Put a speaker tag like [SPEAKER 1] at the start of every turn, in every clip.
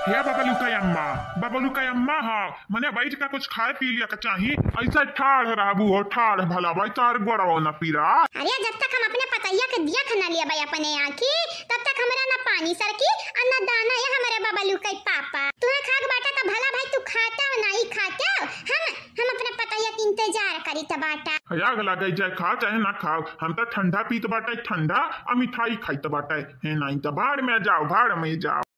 [SPEAKER 1] हे बबलू का अम्मा हाँ मने बैठ का कुछ खाए पी लिया चाहिए ऐसा ठाड़ रहबू हो ठाड़ भला भाई तार गोड़वा न पीरा।
[SPEAKER 2] अरे जब तक हम अपने पतैया के दिया खाना लिया भाई अपने आँखी तब तक हमारा ना पानी सर की और ना दाना है हमारे बबलू के पापा। तुम्हें खाक बाटा तो भला भाई तू खाता हो नहीं खाता हो हम अपने पतैया के इंतजार करी त बाटा।
[SPEAKER 1] आग लगे जाए खा चाहे ना खाओ हम तो ठंडा पीत बाटे ठंडा और मिठाई खाइत बाटे है नहीं तो भाड़ में जाओ भाड़ में जाओ।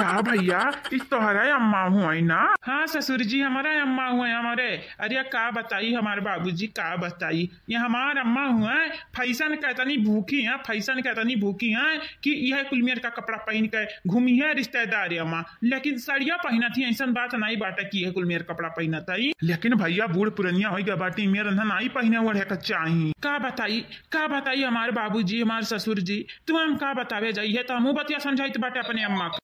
[SPEAKER 1] हाँ भैया इस तोहरा अम्मा हुआ ना।
[SPEAKER 3] हाँ ससुर जी हमारा अम्मा हुआ है हमारे। अरे का बताई हमारे बाबूजी का बताई ये हमार अम्मा हुआ है फैसन कहता नहीं भूखी है फैसन कहता नहीं भूखी है कि यह कुलमियर का कपड़ा पहन के घूमी है रिश्तेदार अम्मा लेकिन सड़िया पहना थी ऐसा बात नहीं बाटा कि यह कुलमियर कपड़ा पहना था
[SPEAKER 1] लेकिन भैया बूढ़ पुरनिया हो गया बाटी मेरा नहीं पहने ओढ़े का चाहिए।
[SPEAKER 3] का बताई हमारे बाबूजी हमारे ससुर जी तुम हम का बतावे जाइए तो हम बतिया समझाई बाटे अपने अम्मा को।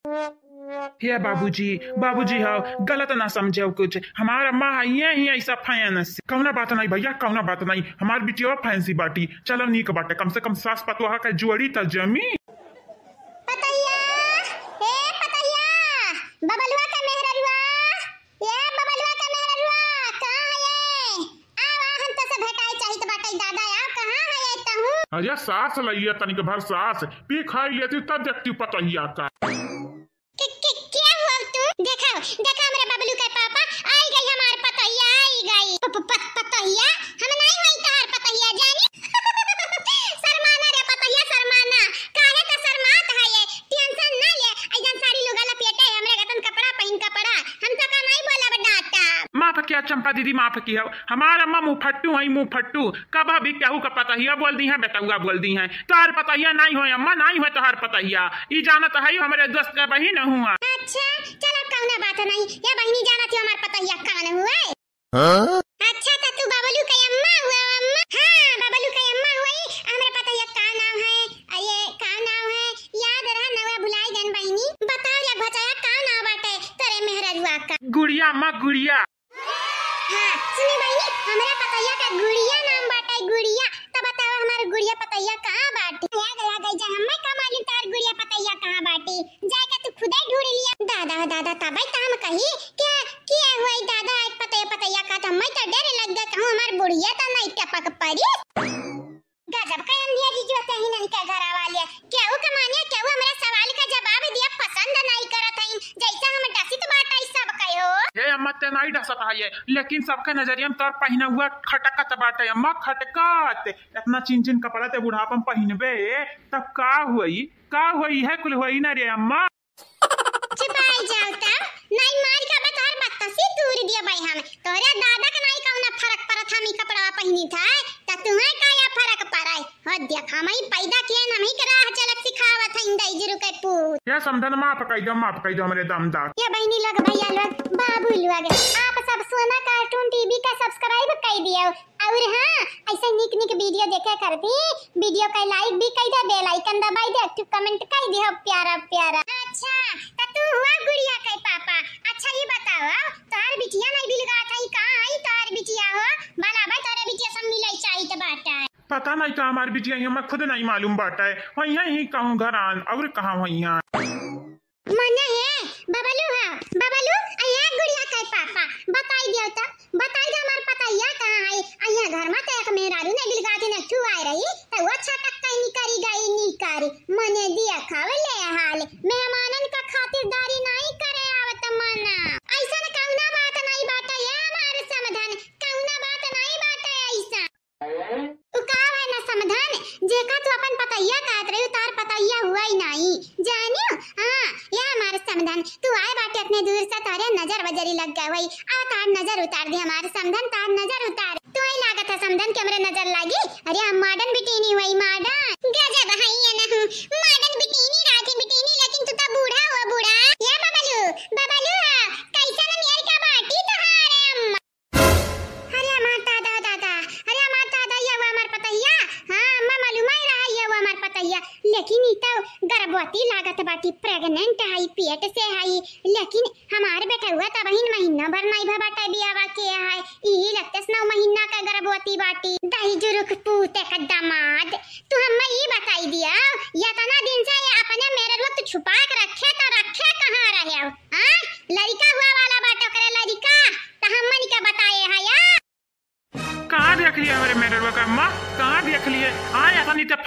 [SPEAKER 3] हे बाबूजी हाँ गलत ना समझे कुछ हमारा अम्मा ही ऐसा फैंस कौना बात नहीं भैया कौना बात नहीं हमार बिटिया फैंसी बाटी चलो नीक बाटे कम से कम सास पतुआ का जुआड़ी त जमी।
[SPEAKER 2] पतैया ए पतैया बबलुआ का मेहररुआ ये बबलुआ का मेहररुआ कहां है आवा हम तो से भेटाई चाहिए तो बाटे दादा आ कहां है तहू।
[SPEAKER 1] अरे सास लइया तनिक भर सास पी खाई लेती तब देखती पतैया का।
[SPEAKER 2] देखा मेरे बबलू के पापा आई गई हमार पतैया आई गई पतैया हम नहीं वही तार पतैया जानी शर्माना रे पतैया शर्माना काहे का शर्मात है ये टेंशन ना ले ऐजन सारी लोग लपेटे हमरे गतन कपड़ा पहन कपड़ा हम तो का नहीं बोला बडाटा।
[SPEAKER 3] माफ किया चंपा दीदी माफ किया हमारा अम्मा मुंह फट्टू कब भी केहू का पतैया बोल दी है बेटुआ बोल दी है तोहर पतैया नहीं हो अम्मा नहीं हो तोहर पतैया ई जानत है हमारे दोस्त का बहिन हुआ।
[SPEAKER 2] अच्छा चलो कौना बात नहीं ये बहिनी जाना थी हमार पतैया कान हुआ है। हाँ? अच्छा तो तू बबलू का अम्मा हुआ अम्मा। हाँ बबलू का अम्मा हुई हमारे पतैया का नाम है ये का नाम है याद रहा नवा भुलाई जन बहिनी बताओ या बचाया का नाम बाटे तेरे मेहररुआ का।
[SPEAKER 3] गुड़िया अम्मा गुड़िया।
[SPEAKER 2] हाँ सुनी बहिनी हमारे पतैया का गुड़िया नाम बाटे गुड़िया तो बताओ हमारे गुड़िया पतैया कहाँ बाटी याद लगा जा हमें का मालूम तार गुड़िया पतैया कहाँ बाटी जाके तू खुदे ढूंढ लिया दादा तब हम कही क्या हुआ दादा एक पतैया का तो मैं तो डर लग गया कहूं हमार बुढ़िया तो नहीं टपक पड़ी गजब का अंधिया जीजू ही नहीं का घर वाले केहू के मानिया केहू हमारे सवाल का जवाब दिया पसंद नहीं करत है जैसा हम डसित बाटा सब कहो।
[SPEAKER 3] हे अम्मा ते नहीं डसत है लेकिन सबका नजरिया में तोर पहना हुआ खटकत बाटे अम्मा खटकत इतना चिन कपड़ा ते बुढ़ापन पहनबे तब का हुई है कुल हुई ना रे अम्मा।
[SPEAKER 2] छिपाई जाओ तब नहीं मार का बता बत्तसी दूर दिया भाई हम तोरे दादा का नहीं कौना फर्क परत हम कपड़ा पहनी था त तुम्हें का या फर्क पड़ाई हो देख हम ही पैदा किए हम ही करा चलक सिखावत है इंदई जरू के पूत
[SPEAKER 1] ये समझन माफ कई दो हमारे दमदार
[SPEAKER 2] ये बहनी लोग भैया लोग बाबू लोग आप सब सोना कार्टून टीवी का सब्सक्राइब कर दियो और हां ऐसे निक वीडियो देखे करती वीडियो का लाइक भी कर दे बेल आइकन दबाई दे तो कमेंट कर दियो प्यारा। अच्छा त तू हुआ गुड़िया के पापा। अच्छा ये बताओ तार बिटिया नहीं बिलगा था कहां आई तार बिटिया हो भला भाई तारे बिटिया सब मिलै चाहिए त बाटा
[SPEAKER 1] पता नहीं का हमारी बिटिया हमें खुद नहीं मालूम बाटा है वहीं ही कहूँ घर आन और कहाँ वहीं
[SPEAKER 2] मना है बबलू अया गुड़िया के पापा बताई दियो त बताई दे हमार पतैया कहां है अया घर में त एक मेहरारू ने बिलगा के न तू आई रही त वो छटक कहीं निकरी गई निकारी मने दिया खावे ले हाल मेहमानन का खातिरदारी नहीं करे आवत मना ऐसा न कौना बात नहीं बाटा ये हमारे समाधान कौना बात नहीं बाटा ऐसा उ का है ना समाधान जेका तू अपन पतैया कहत रही तार पतैया हुआ ही नहीं जानियो। हां ये हमारे समाधान तू आए बाटे इतने दूर से तारे नजर वजरी लग गई वही आ तार नजर उतार दे हमारे समाधान तार नजर उतार तो ही लागत है समाधान के हमरे नजर लागी। अरे हम मॉडर्न बिटिनी हुई मॉडर्न गजब है ये ना मॉडर्न बिटिनी राजी बिटिनी लेकिन तू तो बूढ़ा हुआ बूढ़ा ये बबलू कैसा ना मेर का बाटी तहारे अम्मा। अरे माता दादा ये वो हमार पतैया। हां अम्मा मालूम है रहा ये वो हमार पतैया लेकिन ई तो गर्भवती लागत बाटी प्रेग्नेंट है पेट से है लेकिन हमारे बेटा हुआ तब ही महीना भर नहीं भबाटा बियावा के है ई लगते 9 महीना का गर्भवती बाटी दही जुरुक पूते का दामाद तू हमें ये बताई दिया या तना दिन से ये अपने मेरे वक्त छुपा के रखे तो रखे कहां रहे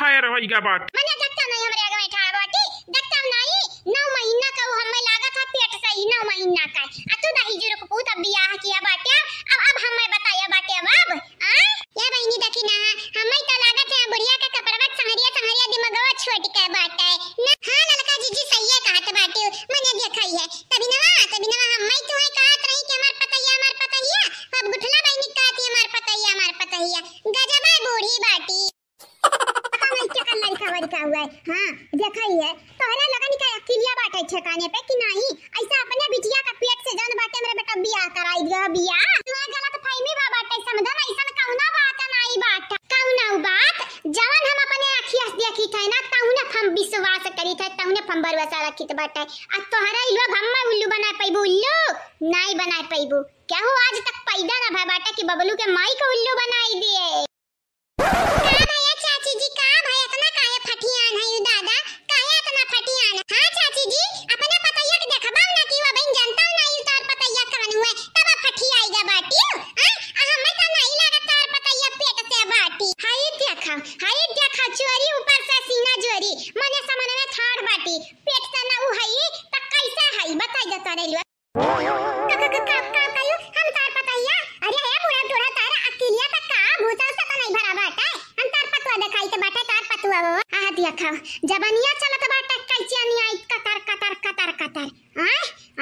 [SPEAKER 3] खैर होइगा बाट।
[SPEAKER 2] मने देखता नहीं हमरे आगे बैठा बाटी, देखता नहीं 9 महीना का वो हमें लागा था पेट से ही 9 महीना का। आ तू दही जीरो को पूत अब बियाह किया बाटे, अब हमें बताया बाटे अब या बहनी देखी ना हमें तो लागत है बुढ़िया का कपड़वा संहरिया दिमागवा छोट के बाटे ना। हां ललका जीजी सही है कहत बाटे, मने देखई है तभी ना हमें तुम्हें कहत रही कि हमार पतैया अब गुठला बहनी कहती हमार पतैया गजब है बूढ़ी बाटी। क्या लड़का का हुआ है। हां देखई है तोहरा लगन का अकेलिया बाटे ठिकाने पे कि नहीं, ऐसा अपने बिटिया का पेट से जन बाटे मेरे बेटा बियाह कराई दिया बियाह। तू गलत फहमी बा बाटे समझा ना, ऐसा कौना बात नहीं बात कौना बात जवन हम अपने अखिया से देखी थे ना तौने हम विश्वास करी थे तौने हम भरोसा रखी थे बाटे। आ तोहरा लोग हम उल्लू बना पैबू, उल्लू नहीं बना पैबू। क्या हो आज तक पैदा ना भा बाटे कि बबलू के माई को उल्लू बनाई दिए। चाची जी का भाई इतना काहे फटियान है दादा, काहे इतना फटियान। हां चाची जी अपने पतैया के देखबा ना कि वो बहन जानता नहीं तार पतैया कवन हुए तब फटी आएगा बाटी। हमें तो नहीं लगा तार पतैया पेट से बाटी। हाय देखा चोरी ऊपर से सीना जोरी मने समझ में थाड़ बाटी पेट से ना उ है त कैसा है बताई दे तोरे लिए हम तार पतैया। अरे हे बुढ़ा टोरा तारा अकेलिया का भूता से तो नहीं भरा बाटा हम तार पतवा दिखाई तो बाटा तार पतवा वो आ देखा जबनिया चलत बाटा कैचिया नहीं आई कतर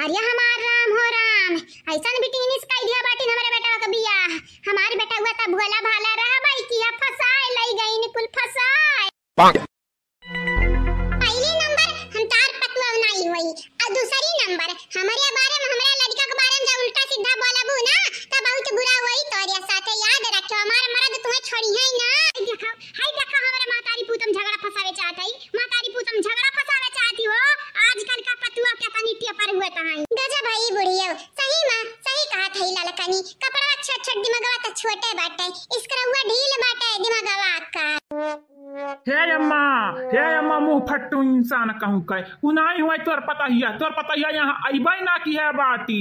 [SPEAKER 2] अरे हमार राम हो राम ऐसन बिटिनिस कई दिया बाटी हमारे बेटा का बियाह। हमार बेटा हुआ त भोला भाला रहा भाई किया फसाए लई गई नि कुल फसाए। पहली नंबर हम तार पतवा नहीं हुई और दूसरी नंबर हमारे बारे में हमारे लड़का के बारे में जब उल्टा सीधा बोलबू ना तब बहुत बुरा होई। तोरे साथे याद रखो हमार मर्द तुम्हें छोड़ी है ना। देखो हमारे मातारी पूतम झगड़ा फसावे चाहत है, मातारी पूतम झगड़ा फसावे चाहती हो। आजकल का पतुआ क्या कनीटिया पर हुए तहाई गजब भाई बुढ़ियो सही कहा थई ललकनी कपड़ा अच्छा दिमागवा त छोटे बाटे इसकरा हुआ ढील बाटे दिमागवा का।
[SPEAKER 3] हे अम्मा मुंह फट्टू इंसान कहूं कह उनाई हुआ तोर पता यहाँ अइबै ना की है बाटी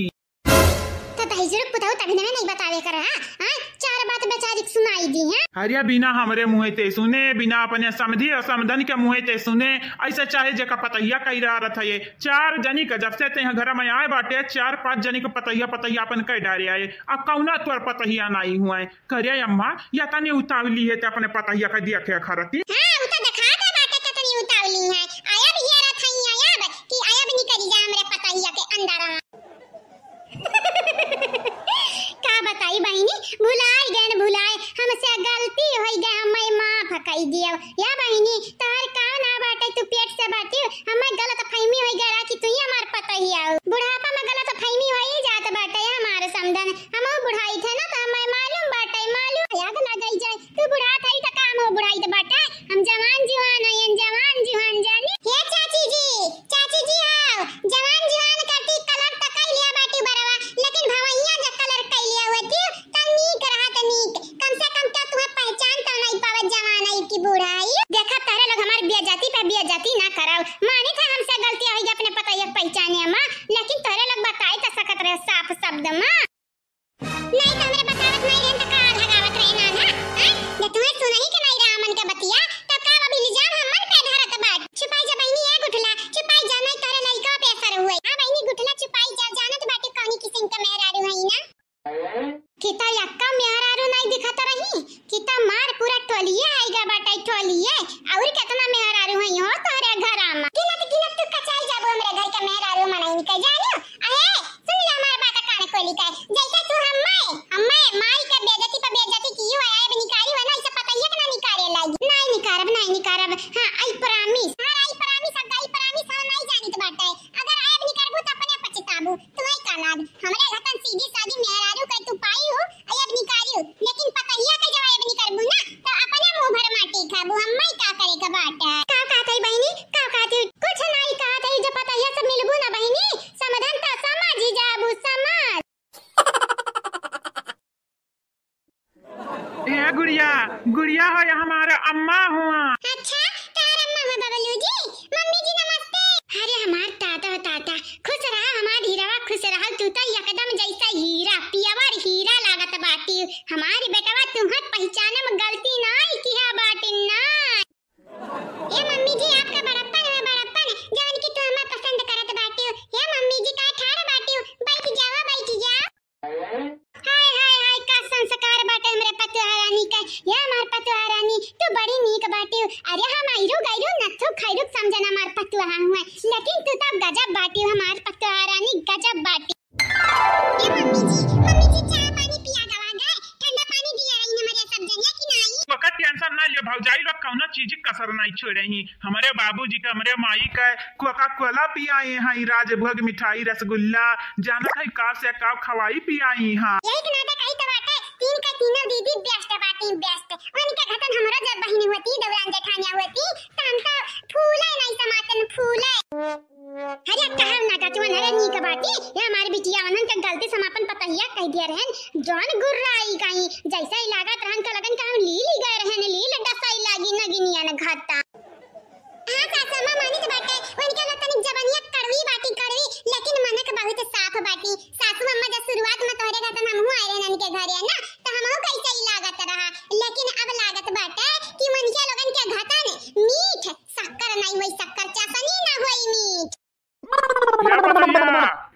[SPEAKER 2] तो दही जरूर पुताऊ तभी नहीं बतावे कर हां चार बात बेचारी सुनाई दी है।
[SPEAKER 3] अरे बिना हमरे मुंह ते सुने बिना अपने समझी और समझन के मुंह ते सुने ऐसा चाहे जेका पतैया कही रहा था ये 4 जनी का जब से ते घर में आए बाटे 4-5 जनी को पतैया अपन कह डारे आए अब कौना तोर पतैया नहीं हुआ है करे अम्मा या तनी उतावली है ते अपने पतैया का दिया के खरती।
[SPEAKER 2] हां उ त दिखा दे बाटे कितनी उतावली है आया भी हेरा थई आया कि आया भी निकली जा हमरे पतैया के अंदर का बताई बहनी भुलाए हमसे गलती होई गई हमें माफ कई दियो या बहनी तार का ना बाटे तू पेट से बाटी हमें गलत फहमी होई गरा कि तू ही हमार पतैया बुढ़ापा में गलत फहमी होई जात बाटे हमारे समझन हम बुढ़ाई थे ना तो हमें मालूम बाटे याद ना गई जाए तू बुढ़ा थई त काम हो बुढ़ाई त बाटे हम जवान जुहान जानी। हे चाची जी आओ जवान जुहान करती कलर तकई लिया बाटी बरवा लेकिन भवैया जे कलर कई लिया होती तनीक रहत नीक कम से कम तो तुम्हें पहचान तो नहीं पावत जवान आई की बुढ़ाई। देखा तारे लोग हमार बेइज्जती ना कराओ माने था हमसे गलती होई अपने पतैया पहचाने मां लेकिन तारे लोग बताई त सकत रहे साफ शब्द मां नहीं तो हमरे बतावत नहीं रहन त का भगावत रहे ना ये तुम्हें सुनही के नहीं रामन के बतिया तो का अब इल्जाम हमन पे धरत बाट छुपाई जा बहनी है गुठला छुपाई जा नहीं तारे लइका पे असर हुए। हां बहनी गुठला छुपाई जा जानत बाटे कौनी किसिम का मेहरारू है ना किता यक्का मेहरारू नहीं दिखत रही किता मार पूरा टोलिए आएगा बाटा टोलिए और कितना मेहरारू है हो तोरे घर में गिनत तू कचाई जाबो हमरे घर के मेहरारू मनाई निकल जानो अहे सुन ले हमार बात कान खोली का जैसे तू हम्मे माई के बेइज्जती पे बेइज्जती की हुआ है निकारी है ना इसे पतैया के ना निकारे लागी नहीं निकारब हां आई प्रॉमिस हम नहीं जानित बाटे अगर आए निकारबू त अपने पछताबू तुम्हें का लाग हमरे घतन सीधी सादी मेहरारू के तू पाई हो अब निकारियो लेकिन पतैया के जवाब निकारबू ना तो अपने मुंह भर माटी खाबू हम्मे का करे का बाटे का कहतई बहनी का कहती कुछ नहीं कहतई जब पतैया से मिलबू ना बहनी समाधान त समझ जाबू समझ।
[SPEAKER 3] ए गुड़िया हो या हमारे अम्मा हुआ।
[SPEAKER 2] अच्छा तार अम्मा हो बबलू जी मम्मी जी नमस्ते। अरे हमार ताता खुश रहा हमार हीरावा खुश रहा तू तो एकदम जैसा हीरा पियावर हीरा लागत बाटी हमारी बेटवा तुम्हार पहचाने में गलती नहीं किया बाटी ना। हुआ, लेकिन तू तो गजब बाटी हो हमार पतवा रानी, गजब बाटी। ए मम्मी जी चाय पानी पिया दवा गए, ठंडा पानी दिया रही हमारे सब जने कि नहीं?
[SPEAKER 3] वक्त टेंशन ना ले भौजाई लोग कौनो चीज कसर नहीं छोड़े ही। हमारे बाबूजी का हमारे माई का कोका कोला पियाई हैं, राजभोग मिठाई रसगुल्ला जाना है काव से काव खवाई पियाई हां।
[SPEAKER 2] यही के नाटक आई तो बाटे, तीन का तीनों दीदी बेस्ट बाटी बेस्ट। उनके घटन हमरा जब बहिनी होती दौरान जेठानिया होती त हम तो फूले नहीं समातन फूले। अरे कहम ना कचवन अरे नी का बाटी ये हमारी बिटिया वनन के गलती समापन पतहिया कह दिया रहन जॉन गुर्राई कहीं जैसा ही लागत रहन का लगन का हम ली गए रहन ली लड्डा सही लागी नगिनिया न घाटा। हां सासमा मानी के बाटे उनके लोग तनिक जबनिया कड़वी बाटी कड़वी, लेकिन मन के बहुत साफ बाटी। सासू अम्मा जब शुरुआत में तोरे घटन हम आए रहन के घरे ना त हमहु कैसे ही लागत रहा, लेकिन अब लागत बाटे कि उनके लोगन के घटन मीठ शक्कर नहीं होई, शक्कर चासनी ना होई मीठ।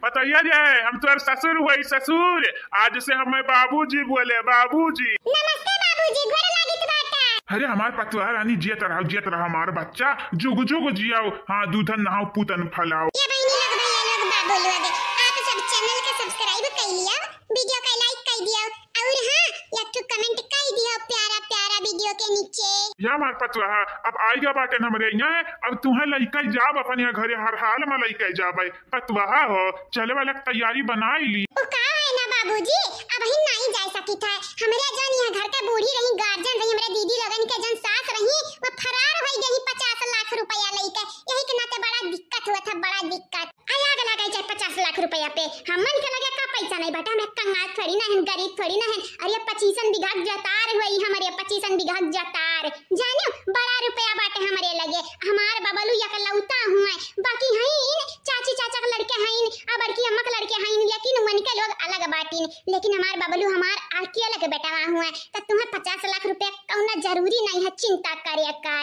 [SPEAKER 1] बताइए जे हम तोर ससुर हुई ससुर, आज से हमें बाबूजी बोले बाबूजी।
[SPEAKER 2] नमस्ते बाबूजी, गोर लागित बाटा।
[SPEAKER 1] अरे हमार पतवा रानी जियत रहा हमार बच्चा जुग जुग जियाओ, हाँ दूधन नहाओ पूतन फलाओ।
[SPEAKER 2] ये बहनी लोग भैया लोग बाबू लोग आप सब चैनल का सब्सक्राइब कर लिया, वीडियो का लाइक कर दिया और हां एक तो कमेंट कर दिया प्यारा प्यारा वीडियो के नीचे।
[SPEAKER 1] या हमार पतवा अब आएगा बाटे हमरे यहाँ, अब तुम्हें लइका जाब अपन यहाँ घरे हर हाल में लइका जाबे पतवा हो चले वाला तैयारी बनाई ली।
[SPEAKER 2] ओ का है ना बाबूजी अब ही नहीं जा सकी था, हमरे जन यहाँ घर के बूढ़ी रही गार्जियन रही हमरे दीदी लगन के जन सास रही वो फरार हो गई 50 लाख रुपया लेके, यही के नाते बड़ा दिक्कत हुआ था, बड़ा दिक्कत अलग अलग आई 50 लाख रुपया पे हमन के लगे का पैसा नहीं बेटा, मैं कंगाल थोड़ी ना है गरीब थोड़ी ना है। अरे 25 बीघा जतार हुई हमारे 25 बीघा जतार जानो बड़ा रुपया बाटे हमारे लगे। हमार बबलू या लौता हुआ बाकी हईन चाची चाचा के लड़के हईन और बड़की अम्मा के लड़के हईन, लेकिन मन के लोग अलग बाटीन, लेकिन हमार बबलू हमार आरती अलग बेटा हुआ तो तुम्हें 50 लाख रुपया कौना जरूरी नहीं है चिंता करे का।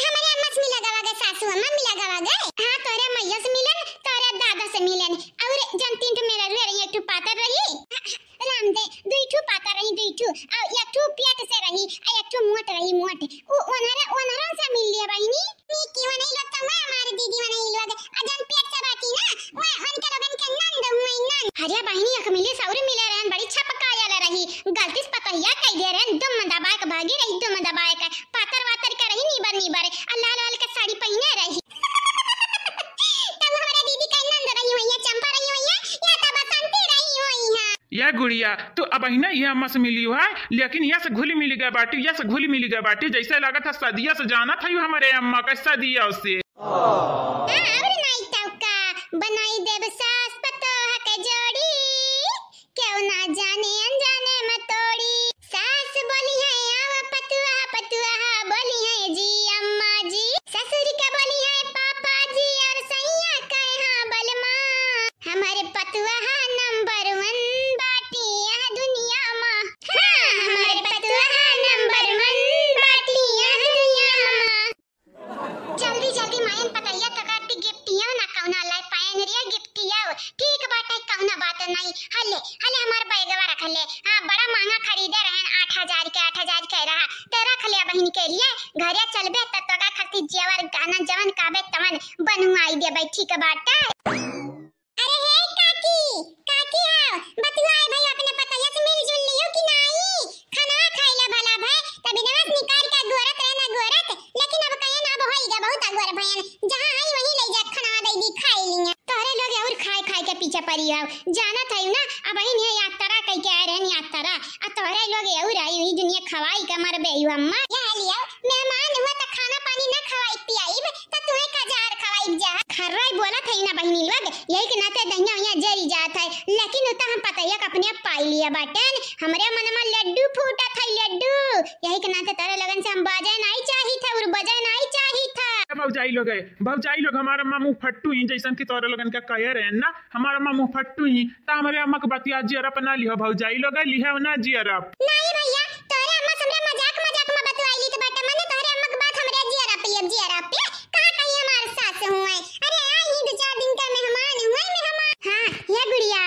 [SPEAKER 2] हमारे अम्मा से मिला गवागे सासू अम्मा मिला गवागे, हां तोरे मैया से मिलन तोरे दादा से मिलन और जन तीन तो मेरा रही एक पातर रही राम दे दुई ठू पातर रही दुई ठू और एक ठू पेट से रही और एक ठू मोट रही मोट ओनरा से मिल लिया बहिनी नी क्यों नहीं लगता मैं हमारी दीदी वने लोग अजन पेट से बाटी ना मैं उनके लोगन के नंद हुई नंद। अरे बहिनी एक मिले सौरे मिले रहन बड़ी छपकाया रही गलती से पतहिया कह दे रहन दुम दबाए के भागी रही दुम दबाए के पातर वातर के रही नीबर अल्लाह लाल के साड़ी पहने रही तब हमारा दीदी का नंद रही हुई है चंपा रही हुई है या तब बसंती रही हुई है।
[SPEAKER 3] या गुड़िया तो अब ही ना ये अम्मा से मिली हुआ है, लेकिन यहाँ से घुली मिली गया बाटी, यहाँ से घुली मिली गया बाटी, जैसे लगा था सदिया से जाना था हमारे अम्मा का सदिया उससे।
[SPEAKER 2] नहीं तौका बनाई देव सास पतोह के जोड़ी क्यों ना जाने अनजाने में तोड़ी, सास बोली है आवा पतुआ पतुआ बोली है जी अम्मा जी, ससुर का बोली है पापा जी और सैया कहे हाँ बलमा, हमारे पतुआ नंबर 1 बाटी यह दुनिया में, हाँ हमारे पतुआ नंबर 1 बाटी यह दुनिया में। जल्दी जल्दी मायन पतैया तकाटी गिफ्टिया ना कौना लाई पाएन रे गिफ्टिया ठीक बाटे कौना बात नहीं हले हले हमार बैगवा रख ले, हां बड़ा महंगा खरीदे रहन 8000 के रहा ते रख ले बहन के लिए घरे चलबे त तोगा खातिर जेवर गाना जवन काबे तवन बनवाई देबे ठीक बाटे। अरे हे काकी काकी आओ बतुआए भाई अपने पतैया से मिलजुल लियो कि नहीं, खाना खाइला भला भाई तभी नवस निकाल के गोरत रहना गोरत, लेकिन अब कहे ना अब होइगा बहुत अगोर भयन जहां आई वहीं ले जा खाना दे दी खाई लिया तोरे लोग और खाए खाए के पीछे पड़ी आओ जाना था ना अब ही ने यात्रा कह के आ रहन यात्रा आ तोरे लोग और आई हुई दुनिया खवाई के मर बे अम्मा या लिया मेहमान हुआ त खाना पानी ना खवाई पियाई त तुम्हें हजार खवाई जा खर्राई बोला था ना बहनी लोग यही के नाते दहिया यहाँ जरी जात है, लेकिन उता हम पतैया अपने आप पाई लिया बाटन हमरे मन में लड्डू फूटा था लड्डू, यही के नाते तारे लगन से हम बाजे नहीं चाही था और बजे नहीं चाही था।
[SPEAKER 3] भौजाई लोग हमारा अम्मा मुंह फट्टू ही जैसन की तोरे लगन का कहे रहे ना हमारा अम्मा मुंह फट्टू ही ता हमारे अम्मा के बतिया जियरप ना लिहो भौजाई लोग लिहे ना जियरप
[SPEAKER 2] नहीं भैया तोरे अम्मा हमरे मजाक में बतवाईली तो बेटा मने तोरे अम्मा के बात हमरे जियरप कहां कहीं हमार सास हुए अरे आई ही 2-4 दिन का मेहमान हुए मेहमान। हां ये गुड़िया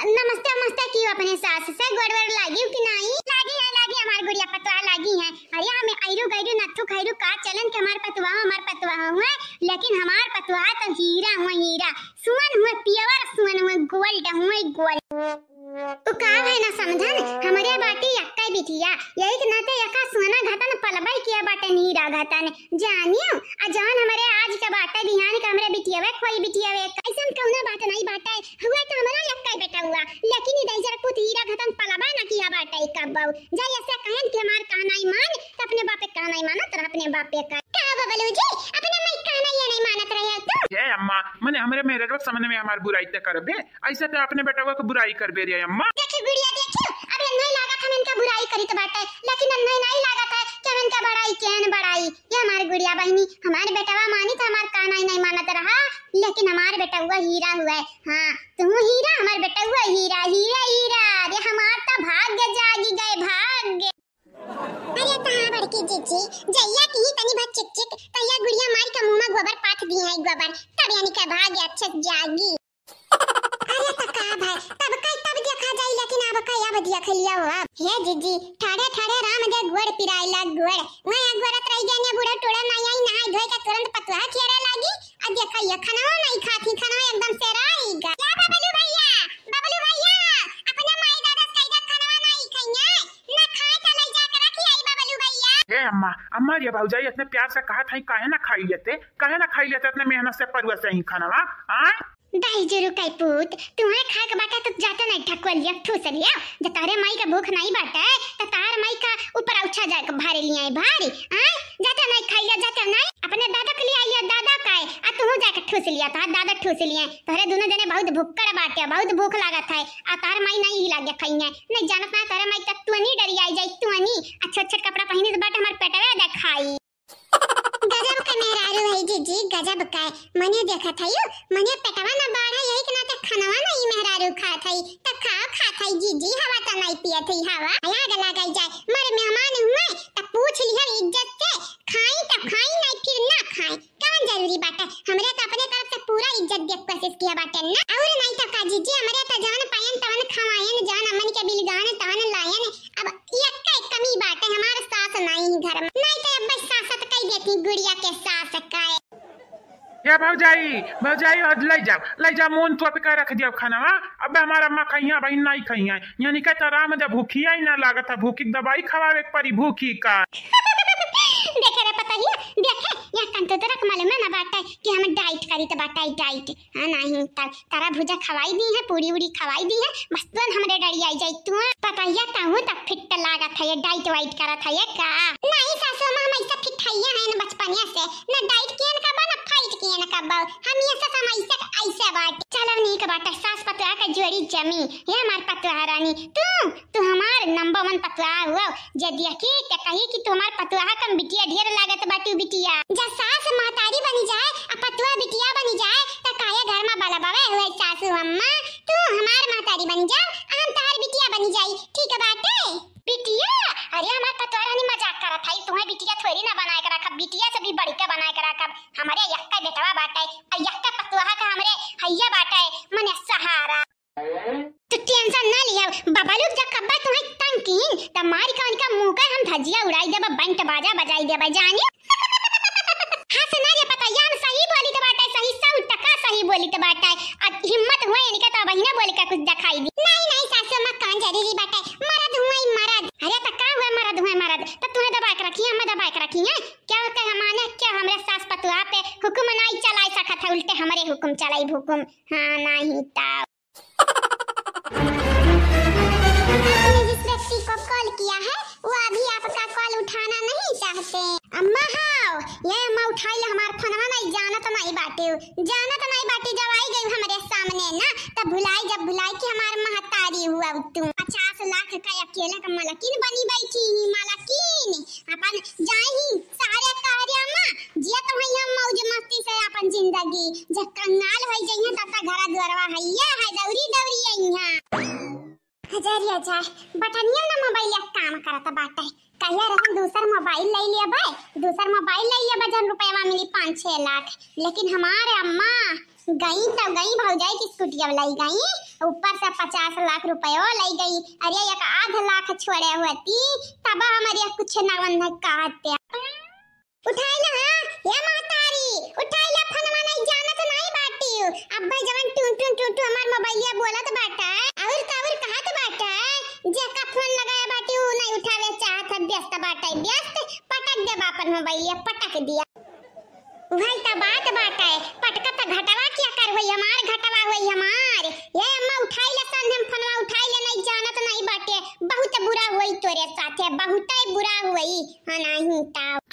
[SPEAKER 2] नमस्ते नमस्ते की अपने सास से गोड़वर लागी कि नहीं लागी हमार गुड़िया पतवा लागी है। अरे हमें आइरो गइरो नथु खइरो का चलन के हमार पतवा हुआ, लेकिन लेकिन हमार पतवा तो हीरा हुआ हीरा, सुअन हुआ प्योर सुअन हुआ, गोल्ड हुआ गोल्ड। तो का है ना समझन, हमारे बाटी यक्का बिटिया यही के नाते यक्का सुना घातन पलबाई किया बाटे हीरा घातन जानियो आ जान हमारे आज का बाटा बिहान का हमरे बिटिया वे कोई बिटिया वे ऐसन कौना बात नहीं बाटा हुआ तो हमारा यक्का बेटा हुआ, लेकिन इधर जरा कुछ हीरा घातन पलबा ना किया बाटा कब बाऊ जा ऐसा कहन कि हमार कहना ही मान तो अपने बापे कहना ही मानत रह, अपने बापे का बबलू जी अपने मैं कहना ही नहीं मानत रहे तो
[SPEAKER 3] ये अम्मा मने हमरे मेरे रोक सामने में हमार बुराई ते करबे, ऐसे तो अपने बेटा को बुराई करबे रे अम्मा।
[SPEAKER 2] देखिए गुड़िया देखियो अबे नहीं लागत हम इनका बुराई करी तो बाटे, लेकिन अब नहीं लागत है कि हम इनका बड़ाई केन बड़ाई। ये हमारी गुड़िया बहनी हमारे बेटावा मानी तो हमार कहना ही नहीं मानत रहा, लेकिन हमारे बेटा हुआ हीरा हुआ है। हाँ तुम हीरा हमारे बेटा हुआ हीरा हीरा हीरा, अरे हमार तो भाग्य जागी गए भाग्य। अरे कहां बड़की जीजी जैया की तनी बात चिक चिक तैया गुड़िया मार के मुंह में गोबर पाथ दी है गोबर, तब यानी का भाग्य अच्छे जागी। अरे तका भाई तब देखा जाई, लेकिन अब का या बदिया खलिया हो हे जीजी ठाड़े ठाड़े राम दे गोड़ पिराइला गोड़ मैं गोरत रह गया ने बूढ़ा टोड़ा नहीं आई नहाई धोई के तुरंत पतवा खेरे लागी। अब देखा ये खाना नहीं खाती, खाना एकदम से राईगा या बबलू भैया अपना माई दादा कैदा खाना नहीं खइया ना खाए त ले जा के रखी आई बबलू भैया।
[SPEAKER 3] हे अम्मा ये भौजाई इतने प्यार से कहा था काहे ना खाई लेते इतने मेहनत से परुआ से ही खाना हां
[SPEAKER 2] दाई जरू कई पूत तुम्हें खा के बाटा तो जाता नहीं ठकुलिया ठूस लिया जब तारे माई का भूख नहीं बाटा है तो तार माई का ऊपर उठा जाए भारी लिया है भारी हां जाता नहीं खाइया जाता नहीं अपने दादा के लिए आइया दादा का है आ तू जाके ठूस लिया था दादा ठूस लिए तारे दोनों जने बहुत भूखड़ बाटे बहुत भूख लागत है आ तार माई नहीं हिला गया खाइया नहीं जानत ना तारे माई तक तू नहीं डरी आई जाई तू नहीं अच्छा कपड़ा पहनी तो बाटे हमार पेटवे दे खाई। गजब का मेहरारू है जीजी गजब का मने देखा था यो मने पेटवा ना बाढ़ा यही के नाते खानवा नहीं मेहरारू खा थई त खा थई जीजी हवा त नहीं पिया थई हवा आया गला गई जाए मर मेहमान हुए त पूछ लिया इज्जत से खाई त खाई नहीं फिर ना खाई कौन जरूरी बात है हमरे त अपने तरफ से पूरा इज्जत दे कोशिश किया बाटे ना और नहीं त का जीजी हमरे त जान पायन तवन खवायन जान अमन के बिलगान तवन लायन अब एक कमी बात है हमारे सास नहीं घर में नहीं तो अब सासत कई देती गुड़िया के सास काए
[SPEAKER 3] या भौजाई और ले जा मोन तो पे का रख दिया खाना अब हमारा अम्मा खइया भाई नहीं खइया यानी का राम जब भूखिया ही ना लागत है भूखी दवाई खवावे परी भूखी का
[SPEAKER 2] देखे रे पता ही देखे या कंतो तो रख मालूम है ना बाटा कि हम डाइट करी तो बाटा डाइट हां नहीं तारा भुजा खवाई दी है पूरी उड़ी खवाई दी है बस तुम हमरे डरी आई जाई तू पता ही ताहू तक फिट लागत है ये डाइट वाइट करत है ये का नहीं सासू मां मैं सब फिट खइया है ना बचपनिया से ना डाइट केन का बना फाइट केन का बा हम ये सब समय से ऐसे बात चलो नहीं का बाटा सास पतवा का जोड़ी जमी ये हमार पतवा रानी तू हमार नंबर 1 पतवा हुआ जदिया की ते कही कि तुम्हार पतवा कम बिटिया ढेर लागत बाटू बिटिया जब सास महतारी बनी जाए आ पतवा बिटिया बनी जाए त काया घर में बाला बावे हुए सासू अम्मा तू हमार महतारी बन जा हम तार बिटिया बनी जाई ठीक है बाटे बिटिया अरे हमार पतवा रानी मजाक करत है तुम्हें बिटिया थोड़ी ना बनाए के रखब बिटिया से भी बड़ी का बनाए के रखब हमारे यक्का बेटवा बाटे आ यक्का पतवा का हमरे हैया बाटे मने सहारा तो टेंशन ना लिया बाबा लोग जब कब्बा तुम्हें तंग कीन त मारी का उनका मुंह का हम धजिया उड़ाई देबा बंट बाजा बजाई देबा जानी हां सुना जे पता यान सही बोली तो बाटा सही 100% सही बोली तो बाटा हिम्मत हुए इनका तो बहिना बोले का कुछ दिखाई दी नहीं सासू मां कान जरूरी बाटा मरद हुए मरद अरे त का हुए मरद तो तुम्हें दबा के रखी हम दबा के रखी है क्या होता है माने क्या हमरे सास पतुआ पे हुक्म नहीं चलाई सकत है उल्टे हमरे हुक्म चलाई हुक्म हां नहीं ता जिस व्यक्ति को कॉल किया है वो अभी आपका कॉल उठाना नहीं चाहते अम्मा हां ये अम्मा उठाई हमार फोनवा नहीं जानत नहीं बाटे जब आई गई हमारे सामने ना तब भुलाई कि हमार महतारी हुआ तू 50 लाख का अकेले का मालकिन बनी बैठी ही मालकिन अपन जाई सारे कार्य में जिया तो है हम मौज मस्ती से अपन जिंदगी जब कंगाल होई जइया तब घरा द्वारवा हैया है दौरी यहां हजार बटनिया ना मोबाइल काम करता बाटे कहिया रहन दूसर मोबाइल ले लिया बजन रुपया मिली 5-6 लाख लेकिन हमारे अम्मा गई भौजाई की स्कूटी लाई गई ऊपर से 50 लाख रुपया लाई गई अरे एक आध लाख छोड़े होती तब हमारे कुछ ना कहते उठाई ला ये महतारी उठाई ला फोन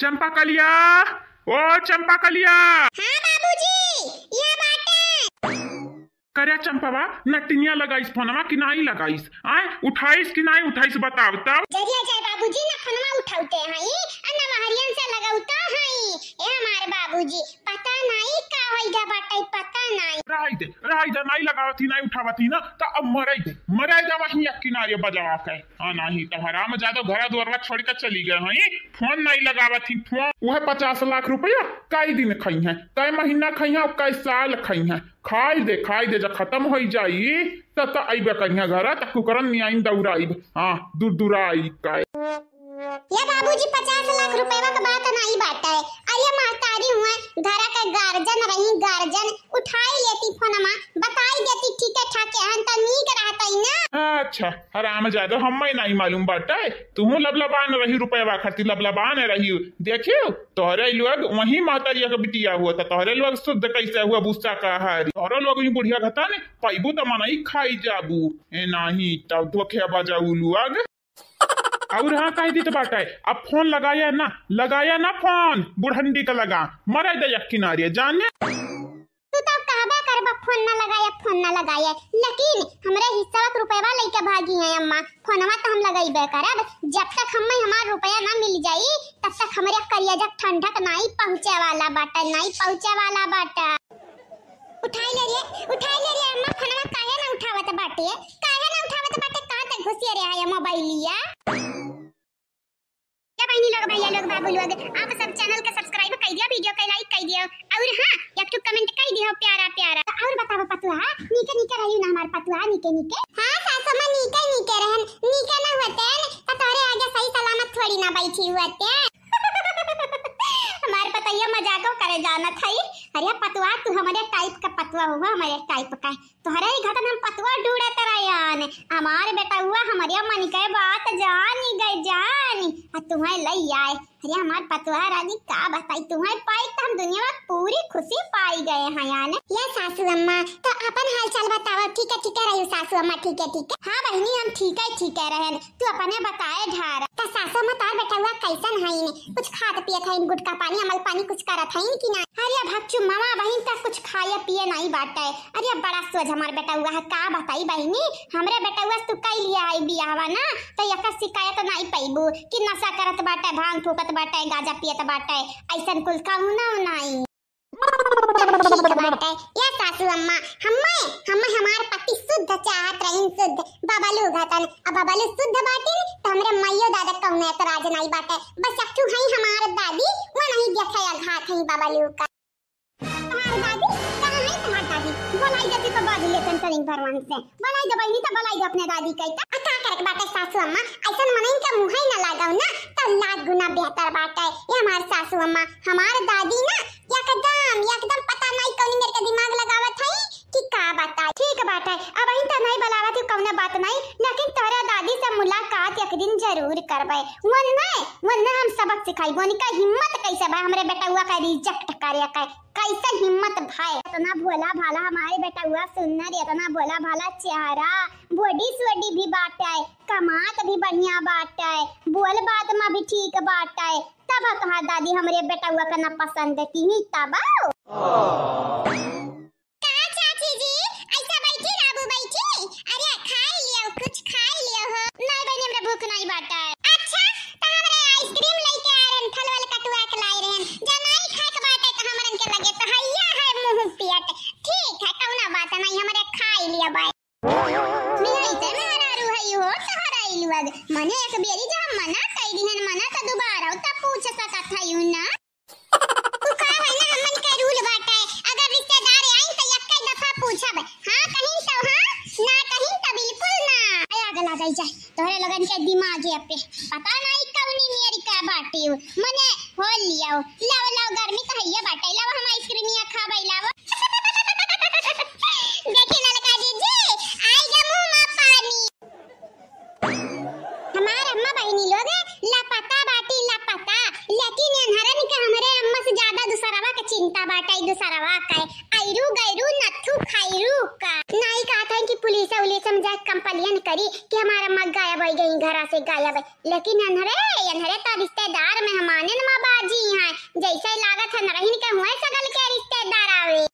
[SPEAKER 1] चंपा कलिया, ओ चंपा कलिया।
[SPEAKER 2] हाँ बाबूजी, ये बाटे।
[SPEAKER 1] करे चंपावा नटिनिया लगाइस फोनवा कि नहीं लगाइस? आए उठाइस कि नहीं उठाइस बताओ तब।
[SPEAKER 2] जरिया जाए बाबूजी ना फोनवा उठाउते हई अन्ना महरियन से लगाउता हई। ए हमारे बाबूजी पता नहीं का होइगा बाटे, पता नहीं।
[SPEAKER 1] रही दे नहीं लगावती नहीं उठावती ना तो अब मराई दे वहीं एक किनारे बजावा के। हाँ नहीं तो हराम ज्यादा घर द्वारा छोड़ के चली गए हई। फोन नहीं लगावती, फोन वह 50 लाख रुपया कई दिन खई है, कई महीना खई है, कई साल खई है। खाई दे जब खत्म हो जाई तब अबे कहीं घर तक कुकरन नहीं दौड़ाई। हाँ दूराई का
[SPEAKER 2] ये बाबूजी 50 लाख रुपए का बात नहीं बात है। अरे महतारी हुए घर का गार्जन रही, गार्जन उठाई लेती फोनमा, बताई देती ठीक है ठाक है त नीक रहता ही ना।
[SPEAKER 1] अच्छा हराम ज्यादा हमें नहीं मालूम बाटे, तुम लबलबान रही रुपया खातिर लबलबान रही। देखियो तोहरे लोग वही महतारिया का बिटिया हुआ था, तोहरे लोग शुद्ध कैसे हुआ भूसा का हारी। तोहरे लोग बुढ़िया घता ने पैबू तो मनाई खाई जाबू ए नहीं तब धोखे बजाऊ लोग। और हाँ कह दी तो बात है, अब फोन लगाया ना फोन बुढ़ंडी का लगा मरे दे किनारे जाने।
[SPEAKER 2] तू तो कहबा करबा फोन ना लगाया लेकिन हमरे हिस्सा रुपया लेके भागी है अम्मा। फोनवा तो हम लगाइबे करब, जब तक हमें हमार रुपया ना मिल जाई तब तक हमरे करिया ठंडक नहीं पहुंचे वाला बाटा। उठाई ले रे अम्मा फोनवा काहे ना उठावत बाटे, कहां तक घुसिया रे है मोबाइलिया। बहनी लोग भैया लोग बाबू लोग आप सब चैनल के सब्सक्राइब कर दिया, वीडियो को लाइक कर दियो और हां एक तो कमेंट कर दियो प्यारा। और बताओ पतुआ नीके रही ना हमार पतुआ नीके। हां सासू मां नीके रहन, नीके ना होते तो तोरे आगे सही सलामत थोड़ी ना बैठी हुआते। हमार पतैया मजाको करे जाना थई। अरे पतुआ तू हमारे टाइप का पतुआ हुआ, हमारे टाइप का तोहरे ही घटन हम पतुआ ढूंढत रहियान। हमारे बेटा हुआ हमारे मन के बात जानी तुम्हें लई आए। अरे हमार पतुआ रानी का बताई तुम्हें पाई तो हम दुनिया में पूरी खुशी पाई गए हैं यान। ये सासू अम्मा तो अपन हाल चाल बताओ। ठीक है रही सासू अम्मा ठीक है। हाँ बहनी हम ठीक है रहन, तू अपने बताए ढार तो सासू अम्मा तार बेटा हुआ कैसन है ने कुछ खात पियत है, गुटका पानी अमल पानी कुछ करत है कि ना। अरे भक्चू मामा बहन तक कुछ खाया पिए नहीं बाटे। अरे बड़ा सोच हमार बेटा हुआ है का बताई बहनी। हमरे बेटा हुआ तू कई लिया है बियाहवा ना तो एक शिकायत नहीं पैबू कि नशा करत बाटे, भांग फूकत बाटे, गाजा पियत बाटे, ऐसन कुल कहू ना नहीं। ये सासू अम्मा हमें हमार पति शुद्ध चाहत रही, शुद्ध बाबालू घटन अब बाबालू शुद्ध बाटे तो हमरे मैयो दादा कहने तो राज नहीं बाटे। बस एकठू है हमार दादी वो नहीं देखे घात है बाबालू का। तुम्हारी दादी कहां है तुम्हारी दादी? बोलाई जाती तो बाजी लेतन करेंगे भगवान से, बोलाई दे बहनी तो बोलाई दे अपने दादी कहता का करके बाटे सासू अम्मा ऐसन मनइन का मुंह ही ना लगाओ ना तो लाख गुना बेहतर बाटे। ये हमार सासू अम्मा हमार दादी ना एकदम पता नहीं कौन मेरे का दिमाग लगावत है कि का बताए। ठीक बात है अब इन तो नहीं बलावत कौन बात नहीं, लेकिन तोरा दादी से मुलाकात एक दिन जरूर करबे। वरना हम सबक सिखाई बोनी का हिम्मत कैसे भाई हमरे बेटा हुआ का रिजेक्ट करे का कैसे हिम्मत भाई। इतना भोला भाला हमारे बेटा हुआ सुंदर, इतना भोला भाला चेहरा, बॉडी स्वडी भी बाटे, कमात भी बढ़िया बाटे, बोल बात में भी ठीक बाटे। तब कहा दादी हमरे बेटा हुआ का ना पसंद की ही तब कहा चाची जी ऐसा बैठी राबू बैठी। अरे खाई लियो कुछ खाई लियो हो। नहीं बहनी हमरे भूख नहीं बाटे। अच्छा तो हमरे आइसक्रीम लेके आ रहन, फल वाला कटुआ के लाई रहन, जनाई खाए के बाटे तो हमरन के लगे तो हैया है मुंह पियत। ठीक है कौना बात नहीं हमरे खाई लियो भाई। मेरी ते मेहरारू है हो तोहरा इलवग मने एक बेरी जब मना कई दिन मना तो दोबारा त पूछ सकत है यू ना। तू का है ना हमन के रूल बाटे अगर रिश्तेदार आई तो एक दफा पूछब हां कहीं तो हां ना कहीं तो बिल्कुल ना। आया गला गई जाए तोहरे लगन के दिमाग है पे पता नहीं कौनी मेरी का बाटी मने हो लियो। लाव गर्मी तो हैया बाटे लाव हम आइसक्रीमिया खाबै लाव। देखी नलका दीदी आई गा मुंह में पानी। हमार अम्मा बहनी लोग लापता बाटी लापता, लेकिन अनहरन के हमरे अम्मा से ज्यादा दूसरावा के चिंता बाटे दूसरावा का खैरू गैरू नथु खैरू का नहीं कहता है कि पुलिस उलिस में जाके कंप्लेन करी कि हमारा अम्मा गायब हो गई घर से गायब है, लेकिन अनहरे तो रिश्तेदार में हमारे न बाजी हैं जैसे लागत है नरहिन के हुए सगल के रिश्तेदार आवे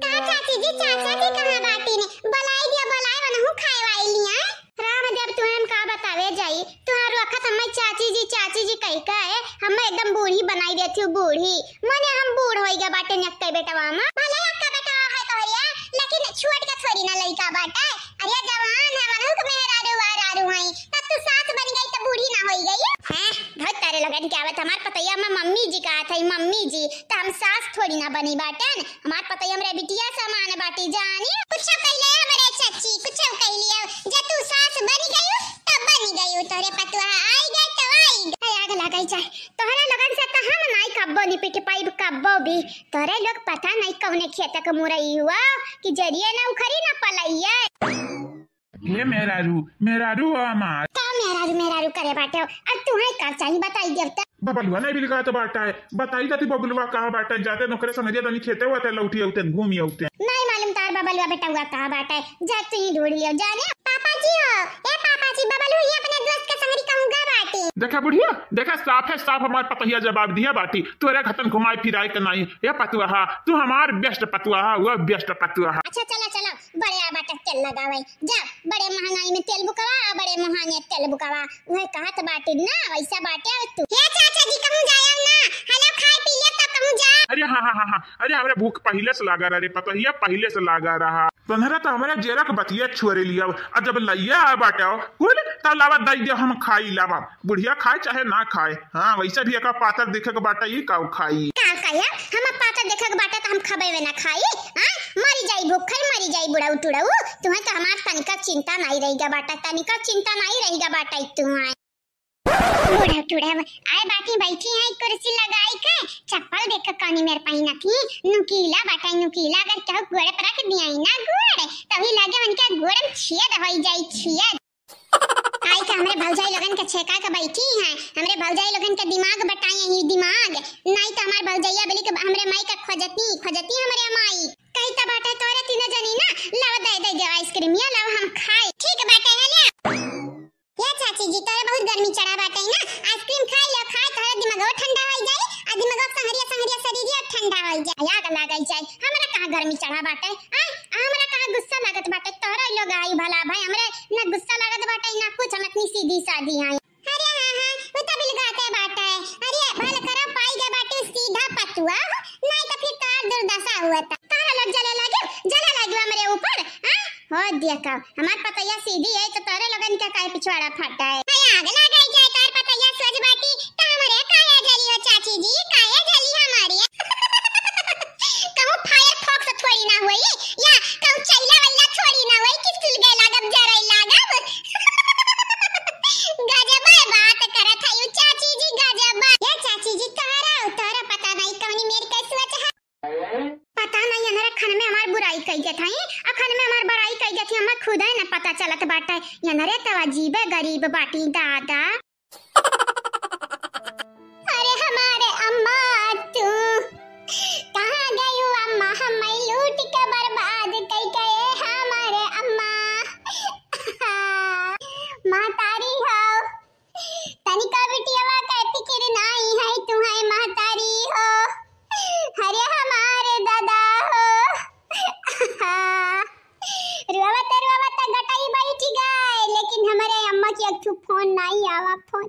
[SPEAKER 2] का चाची जी कहां बाटी ने बुलाई दिया बुलाई वनहु खाए वाली हैं राम जब तुम का बतावे जाई तुहार वक्त हम चाची जी कह का है हम एकदम बूढ़ी बनाई देती हूँ बूढ़ी मने हम बूढ़ होई गए बाटे नक्ते बेटा मामा भले अक्का बेटा है कहरिया लेकिन छोट का थोड़ी ना लइका बाटा अरे जवान है मनहु के मेहरारू हई तब तू सास बन गई तो बूढ़ी ना होई गई हैं बहुत तारे लगन के आवत हमार पतैया में मम्मी जी का थई मम्मी जी तो हम सास थोड़ी ना बनी बाटन हमार पतैया हमरे बिटिया समान बाटी जानी कुछ कहले हमरे चाची कुछ कहलियो जे तू सास बन गई तब बन गई तोरे पतवा आई गई तो आई गई आग लगाई जाए तोहरा लगन से तो हम नहीं कब्बो नि पिट पाइब कब्बो भी तोरे लोग पता नहीं कौने खेत का मुरई हुआ कि जरिए ना उखरी ना पलैया
[SPEAKER 3] ये मेहरारू हमार
[SPEAKER 2] का मेहरारू करे बाटे अब तुम्हें का चाहिए बताई देवता
[SPEAKER 1] बबलुआ नहीं बिलगा तो बाटा है बताई जाती बबलुआ कहाँ बाटा जाते नौकरे समझिए तो नहीं खेते हुआ लौटी होते घूमी होते
[SPEAKER 2] नहीं मालूम तार बबलुआ बेटा हुआ कहाँ बाटा है जा तू ही ढूंढ लियो जाने पापा जी हो ए पापा जी बबलू ये अपने दोस्त के संगरी कहूंगा बाटी
[SPEAKER 1] देखा बुढ़िया देखा साफ है साफ हमारे पतहिया जवाब दिया बाटी तोरे खतन घुमाई फिराई के नहीं ये पतुआ तू हमार बेस्ट पतुआ वो बेस्ट पतुआ।
[SPEAKER 2] अच्छा चलो बड़े बाटा तेल लगावे जा बड़े महंगाई में तेल बुकवा बड़े महंगे तेल बुकवा वह कहत बाटी ना वैसा बाटे तू हे चाचा जी कहूं जाया ना हेलो खाए पी ले तब कहूं जा
[SPEAKER 1] अरे हाँ अरे हमारे भूख पहले से लगा रहा रे पतहिया पहले से लगा रहा तोहरा तो हमारा जेरा के बतिया छोड़े लिया और जब लैया बाटा कुल तब लावा दई दे हम खाई लावा बुढ़िया खाए चाहे ना खाए हाँ वैसा भी एक पातर देखे के बाटा ये काऊ खाई
[SPEAKER 2] का कहया हम पातर देखे के बाटा तो हम खबे वे ना खाई हां मरी जाई भूख मरी जाई बुढ़ा उठुड़ाऊ तुम्हें तो हमार तनिका चिंता नहीं रहेगा बाटा तनिका चिंता नहीं रहेगा बाटा तुम्हारे बुढ़ा उठुड़ा आए बाटी बैठी है कुर्सी लगाई के चप्पल देख कानी मेरे पाई ना थी नुकीला बाटा नुकीला अगर चाहो गोड़े पर रख दिया ना गोड़े तभी लगे उनका गोड़म छेद होई जाई छेद आई के हमरे भौजाई लोगन के छेका के बैठी हैं हमरे भौजाई लोगन के दिमाग बताई ये दिमाग नहीं तो हमार भौजैया बोली के हमरे माई का खोजती हमरे माई कहीं तो बाटा तोरे तीनों जनी ना लाओ दे आइसक्रीम या लाओ हम खाए ठीक बाटे है ले या चाची जी तोरे बहुत गर्मी चढ़ा बाटे ना आइसक्रीम खाई लो खाए तोरे दिमागो ठंडा हो जाए आ दिमागो संहरिया शरीर ठंडा हो जाए आग लगाई जाए हमरा कहां गर्मी चढ़ा बाटे हमरा कहां गुस्सा लागत बाटे तोरा लोग आई भला भाई हमरे ना गुस्सा लागत बाटे ना कुछ हम इतनी सीधी सादी आई अरे हां वो तो बिलगाते बाटे अरे भल करो पाई गए बाटे सीधा पतुआ नहीं तो फिर तार दुर्दशा हुआ था तारा लोग जला लगे हमरे ऊपर हां हो देखा हमार पतैया सीधी है तो तोरे लोगन का काहे पिछवाड़ा फटा है आग लगाई जाए तार पतैया सज बाटी त हमरे काया जली हो चाची जी काया जली हमारी कहूं फायर फोक्स थोड़ी ना होई या कहूं चैला वैला थोड़ी ना होई कि सुल गए लागब जरई लागब गजब बात करत है चाची जी गजब ये चाची जी कहां रहो तोरा पता नहीं कौनी मेरी कैसे सोच है पता नहीं हमारे खन में हमार बुराई कई गए थई अखन में हमार बड़ाई कई गए थी हमें खुद है ना पता चलत बाटे यनरे तो अजीब गरीब बाटी दादा अरे हमारे अम्मा तू कहां गई हो अम्मा हमें लूट के बर्बाद कई गए हमारे अम्मा महतारी हो तनिका बिटियावा का फिक्र नहीं है तुम्हें महतारी हो अरे हमारे दादा हो रुआवत गटाई बैठी गए लेकिन हमारे अम्मा की एक फोन नहीं आवा फोन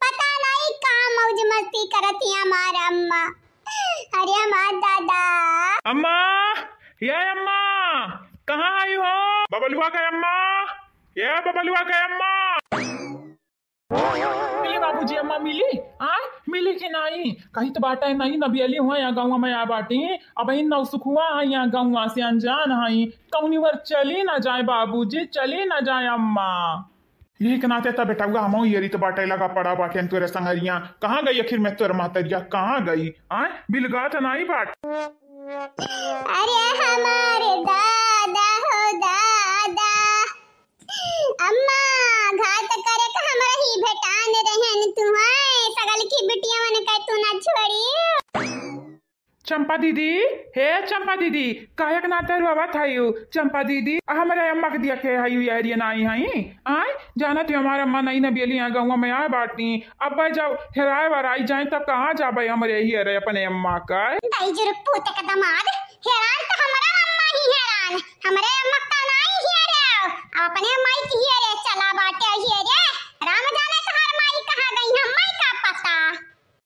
[SPEAKER 2] पता नहीं कहां मौज मस्ती करती हमारा अम्मा अरे हमारा दादा
[SPEAKER 3] अम्मा ये अम्मा कहाँ आई हो
[SPEAKER 1] बबलुआ का अम्मा ये बबलुआ का अम्मा
[SPEAKER 3] मिली बाबूजी अम्मा मिली कि नहीं कहीं तो बाटा है नहीं नबियली हुआ यहाँ गाँव में आ बाटी अब इन नौसुख हुआ है यहाँ गाँव से अनजान है कौनी बार चली ना जाए बाबूजी चली ना जाए अम्मा
[SPEAKER 1] यही के नाते तब बेटा हुआ हम ये तो बाटे लगा पड़ा बाटे तोरे संगरिया कहाँ गई आखिर में तोर मातरिया कहाँ गई बिलगा तो नहीं बाट
[SPEAKER 2] अरे हमारे दादा हो दादा अम्मा घात करे का हमरा ही भेटान रहन तुम्हारे सगल की बिटिया मन कह तू ना छोड़ी
[SPEAKER 3] चंपा दीदी, हे चंपा दीदी, काहे के नाते रुआ थायू? चंपा दीदी हमारे अम्मा के दिया के हयू यारी नहीं हई आय जाना तू हमारे अम्मा नहीं न बेली यहाँ गाँव में आए बाटी। अब भाई जब हेराए बार आई जाए तब कहाँ जाबे हमारे ही अरे अपने अम्मा का
[SPEAKER 2] दाई जुर पूत का दमाद हैरान तो हमारा अम्मा ही हैरान हमारे अम्मा का नहीं ही रे अपने माई की ही रे चला बाटे ही रे राम जाने तो हर माई कहाँ गई हम माई का पता।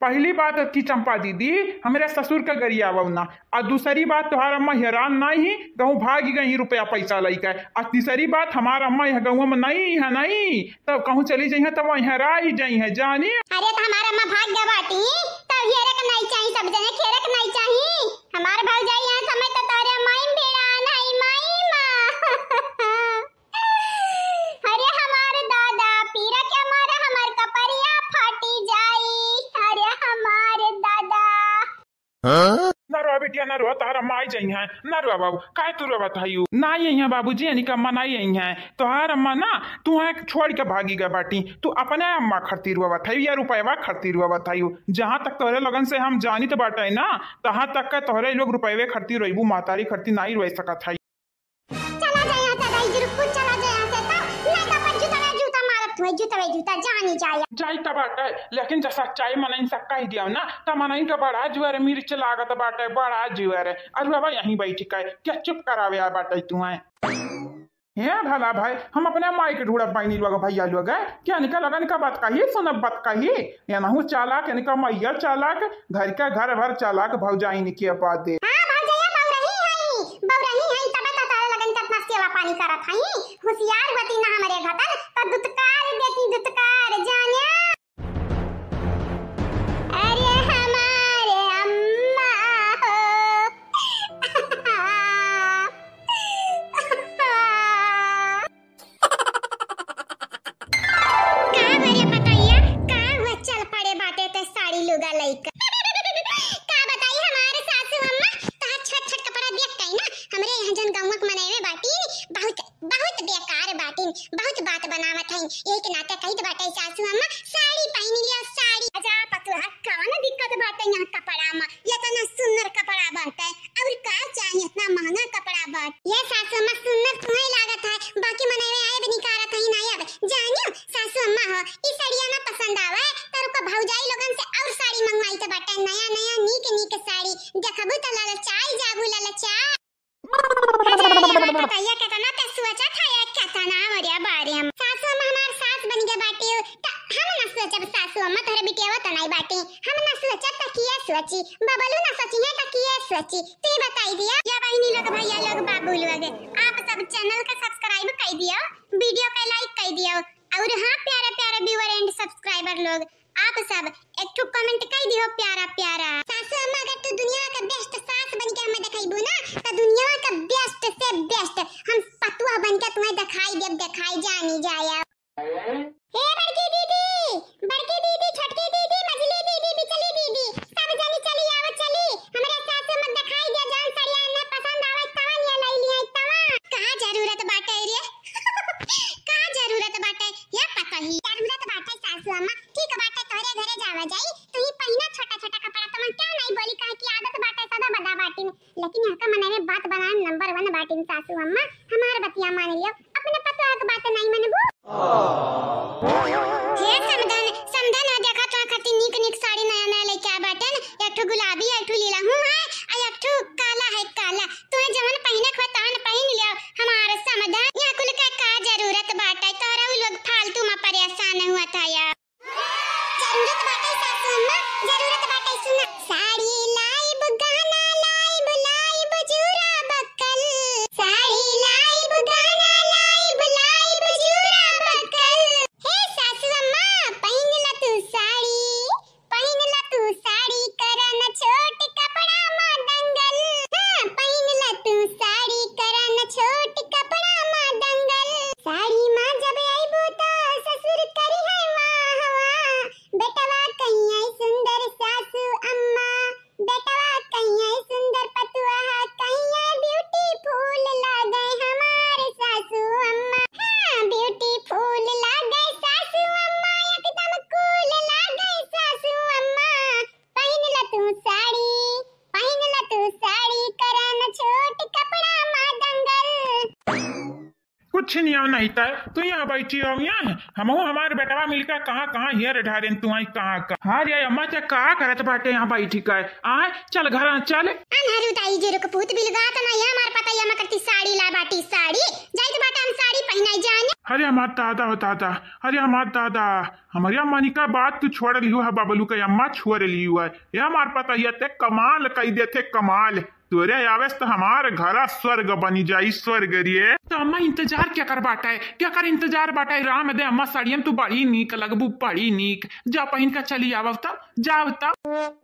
[SPEAKER 3] पहली बात की चंपा दीदी हमारे ससुर का गरिया ना और दूसरी बात तुम्हारा अम्मा हैरान नहीं कहूँ भागी गई रुपया पैसा लेके और तीसरी बात हमारा अम्मा यह गाँव में नहीं है नहीं तब कहूँ चली जाइए तब वही हरा ही जाई है जानी।
[SPEAKER 2] अरे तो हमारा अम्मा भाग गया बाटी तब हेरे का नहीं चाहिए सब जने खेरे का नहीं चाहिए हमारे भाग जाई यहाँ समय तो तारे माई बेड़ा नहीं माई माँ अरे हमारे दादा पीरा के हमारे हमार कपड़िया फाटी जाई अरे हमारे दादा
[SPEAKER 3] ना रुआ बेटिया ना रुआ तारा अम्मा आई जाई है ना रुआ बाबू काय तू रुआ बताइयो ना यही है बाबूजी यानी अम्मा ना यही है तोहार अम्मा ना तू है छोड़ के भागी गया बाटी तू अपने अम्मा खरती रुआ बताइयो या रुपया खरती रुआ बताइयो जहाँ तक तोहरे लगन से हम जानी तो बाटे ना तहाँ तक का तोहरे लोग रुपये खरती रोइबू मातारी खरती नहीं रोई सकत है।
[SPEAKER 2] चला जाए यहाँ से दाई जुर्कुन चला जाए यहाँ से तो ना तो पर जूता में जूता मारत हुए जूता में जूता जानी जाए
[SPEAKER 3] जाई त बाटे लेकिन जब सच्चाई मनइन सब कह दिया ना त मनइन का बड़ा जुआर मिर्च लागत बाटे बड़ा जुआर और बाबा यहीं बैठ के क्या चुप करावे आ बाटे तू है हे भला भाई हम अपने माई के ढूंढब पाई लोग भैया लोग क्या निकल लगन का बात कही सुनब बात कही या नहु चालाक यानी का मैया चालाक घर का घर भर चालाक भौजाई निके बात दे
[SPEAKER 2] हां भौजैया बौरही है तबे तो तारे लगन कितना सेवा पानी करत हई होशियार बती ना हमरे घतन त दुतकार देती दुतकार जाने अरे हमारे अम्मा का भरे बताइया का हुआ चल पड़े बाटे ते साड़ी लुगा लइका का बताई हमारे सासू अम्मा ता छट छट कपड़ा देख कई ना हमरे यहाँ जन गांव में मनावे बाटी बहुत बहुत बेकार बाटी बहुत बात बनावत हई यही के नाते कही तो बाटे सासू अम्मा साड़ी पहन लिया साड़ी आजा पतुआ कौन दिक्कत बाटे यहाँ कपड़ा में ये तो ना सुंदर कपड़ा बाटे और का चाहिए इतना महंगा कपड़ा बाटे ये सासू अम्मा सुंदर तुम्हें लागत है बाकी मनावे आए भी निकारत हई ना अब जानियो सासू अम्मा हो ई साड़ियां ना पसंद आवे तर को भौजाई लोगन से और साड़ी मंगवाई तो बाटे नया नया नीक नीक साड़ी देखबू त ललचाई जाबू ललचा बताइए कितना ते सोचा था या कितना मरिया बारे हम सासू अम्मा हमार सास बन गए बाटे त हम ना सोचब सासू अम्मा तोरे बिटियावा त नहीं बाटे हम ना सोचब त किए सोची बबलू ना सोची है त किए सोची तू बताई दिया या बहनी लोग भैया लोग बाबू लोग आप सब चैनल का सब्सक्राइब कर दियो वीडियो का लाइक कर दियो और हां प्यारे प्यारे व्यूअर एंड सब्सक्राइबर लोग आप सब एक ठो कमेंट कर दियो प्यारा प्यारा सासू अम्मा अगर तू दुनिया का बेस्ट सास बन के हमें दिखाईबू ना तो दुनिया का बेस्ट से बेस्ट हम पतुआ बन के तुम्हें दिखाई जानी जाया हे बड़की दीदी छोटकी दीदी मझली दीदी बिचली दीदी सब जनी चली आओ चली हमरे सासू मत दिखाई दे जान सड़िया न पसंद आवे तवन ये लई लिया तवा का जरूरत बाटे रे का जरूरत बाटे ये पता ही जरूरत बाटे सासू अम्मा ठीक बाटे तोरे घरे जावा जाई तू ही पहिना छोटा छोटा कपड़ा तमन क्या नहीं बोली कह की आदत बाटे सदा बदा बाटी लेकिन यहाँ का मने में बात बनान नंबर 1 बाटी सासू अम्मा हमार बतिया मान लियो अपने पता की बात नहीं मनबू हे समधन आ देखा तो खती नीक साड़ी नया नया लेके आ बाटन एक ठो गुलाबी एक ठो लीला हूं है आ एक ठो काला है काला तोए जवन पहिने खो तान पहन लियो हमारे समधन या कुल का जरूरत बाटे तोरा लोग फालतू में परेशान हुआ था यार जरूरत बाटे सासू अम्मा जरूरत बाटे सुना साड़ी लाइब गाना लाइब जूरा बक्कल साड़ी लाइब गाना लाइब जूरा बक्कल हे सासू अम्मा पहन ला तू साड़ी करन छोट कपड़ा में दंगल हां
[SPEAKER 3] कुछ नहीं आओ नहीं तय तू यहाँ बैठी हो यहाँ हम हमारे बेटवा मिलकर कहाँ कहाँ हियर ढारे तुम्हारी कहाँ का हाँ रे अम्मा क्या का करत बाटे यहाँ बैठी का आए चल घर चल
[SPEAKER 2] अनहरू ताई जी रुक पूत बिलगा त नहीं हमार पता ये करती साड़ी ला बाटी साड़ी जाई तो बाटा हम साड़ी पहनाई जाने।
[SPEAKER 3] अरे हमार दादा हो दादा अरे हमार दादा हमारी अम्मा का बात तू छोड़ ली है बबलू का अम्मा छोड़ ली है ये हमार पता ही ते कमाल कही देते कमाल तोरे आवेस तो हमारे घरा स्वर्ग बनी जाई स्वर्ग रिये तो अम्मा इंतजार क्या कर बाटा है क्या कर इंतजार बाटा है राम दे अम्मा साड़ियम तू बड़ी नीक लगबू बड़ी नीक जा पहन का चली आवब तब जाओ तब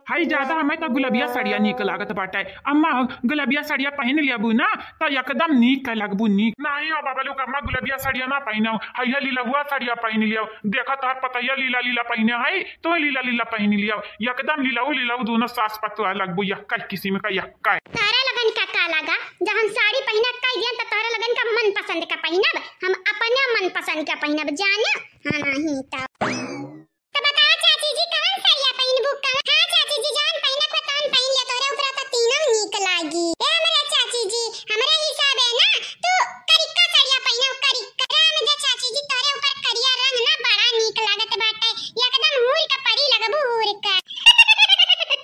[SPEAKER 3] हाई ज्यादा हमें तो गुलाबिया साड़िया नीक लागत बाटा है अम्मा गुलाबिया साड़िया पहन लियाबू ना तो एकदम नीक लगबू नीक नहीं हो बाबा अम्मा गुलाबिया साड़िया ना पहनो हैया लीला हुआ साड़िया पहन लिया देखा तो पता लीला लीला पहने है तो लीला लीला पहन लिया एकदम लीलाऊ दोनों सास पतवा लगबू यक्का किसी में का यक्का
[SPEAKER 2] तारा लगन का लगा जब हम साड़ी पहना कह दिया तो तारा लगन का मन पसंद का पहनब हम अपने मन पसंद का पहनब जाना हाँ नहीं तो बता चाची जी कहां साड़िया पहनबू कहां हां चाची जी जान पहना को तान पहन लिया तोरे ऊपर तो तीनों नीक लागी ए हमारा चाची जी हमारा हिसाब है ना तू करिका साड़िया पहनो करिका राम दे चाची जी तोरे ऊपर करिया रंग ना बड़ा नीक लागत बाटे एकदम हूर का परी लगबू हूर का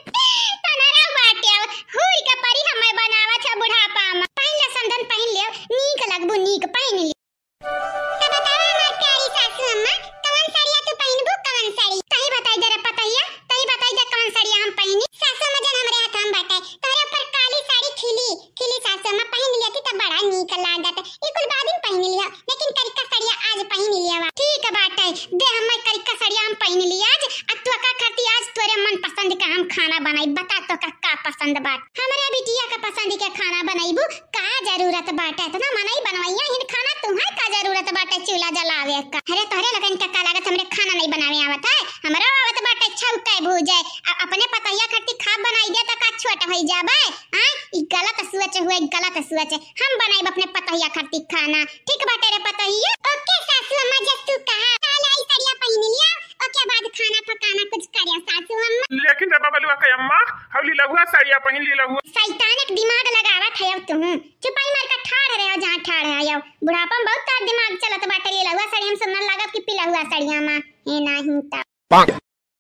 [SPEAKER 2] तनरा बाटे हूर का परी हमें बनावा था बुढ़ापा में पहन ले संदन पहन ले नीक लगबू नीक पहन ले तो बतावा हमार प्यारी सासू अम्मा कौन साड़िया तू पहनबू कौन साड़ी तही बताई जरा पताइया तही बताई जा कौन साड़िया हम पहनी सासू अम्मा जन हमरे हाथ हम बाटे तोरे ऊपर काली साड़ी खिली सासू अम्मा पहन लिया थी तो बड़ा नीक लागत ई कुल बाद में पहन लिया लेकिन करिका साड़िया आज पहन लिया ठीक बाटे दे हम करिका साड़िया हम पहन लिया आज अतवा का खाती आज तोरे मन पसंद का हम खाना बनाई बता तो का पसंद बात हमरा बिटिया का पसंद के खाना बनाईबू का जरूरत बाटे इतना मनाई बनवाइया हिन खाना तुम्हारे का जरूरत बाटे चूल्हा जलावे का अरे तोरे लगन का लागत हमरे खाना नहीं बनावे आवत है हमरा आवत बाटे छौके भूजे अपने पतैया खट्टी खा बनाई दे त का छोट होई जाबे हां ई गलत सोच हुए गलत सोच हम बनाई अपने पतैया खट्टी खाना ठीक बाटे रे पतैया ओके सासू अम्मा जस्तु कहा कालाई साड़िया पहन लिया ओके बाद खाना पकाना कुछ करिया सासू अम्मा
[SPEAKER 3] लेकिन रे बबलुआ के अम्मा हवली लहुआ साड़िया पहन ली लहुआ
[SPEAKER 2] शैतान एक दिमाग लगावत है अब तुम चुपाई मार का ठाड़ रहे हो जहां ठाड़ है अब बुढ़ापा में बहुत तार दिमाग चलत बाटे ले लहुआ साड़ी हम सुनने लागत कि पिला हुआ साड़िया में हे नहीं ता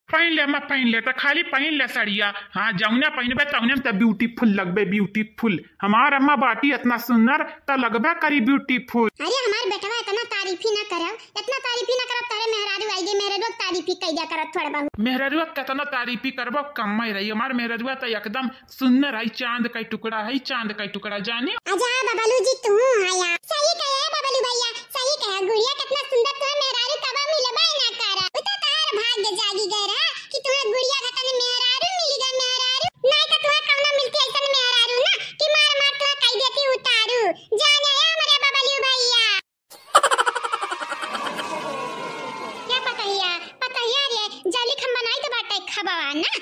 [SPEAKER 3] पहन ले अम्मा पहन ले तो खाली पहन ले साड़िया हाँ जौने पहनबे तौने में ब्यूटीफुल लगबे ब्यूटीफुल हमार अम्मा बाटी इतना सुंदर तो लगबे करी ब्यूटीफुल
[SPEAKER 2] अरे हमार बेटवा इतना तारीफ ही ना करब इतना तारीफ ही ना करब तारे मेहरारू आइगे मेहरारू तारीफ ही कइजा करत थोड़ा बहुत
[SPEAKER 3] मेहररुआ कितना तारीफी करबो कम ही रही हमार मेहररुआ तो एकदम सुंदर है चांद का टुकड़ा है चांद का टुकड़ा जाने
[SPEAKER 2] आजा बबलू जी तू आया सही कहे बबलू भैया सही कहे गुड़िया कितना सुंदर तुम्हें मेहरारू कबा मिलबे ना करा उ तो तार भाग्य जागी गए कि तुम्हें गुड़िया का तने मेहरारू मिल गए मेहरारू नहीं तो तुम्हें कौन मिलती ऐसा मेहरारू ना कि मार मार तो कह देती उतारू जाने है हमारे बबलू भैया क्या पतैया रे जली खम बनाई तो बाटे खबावा ना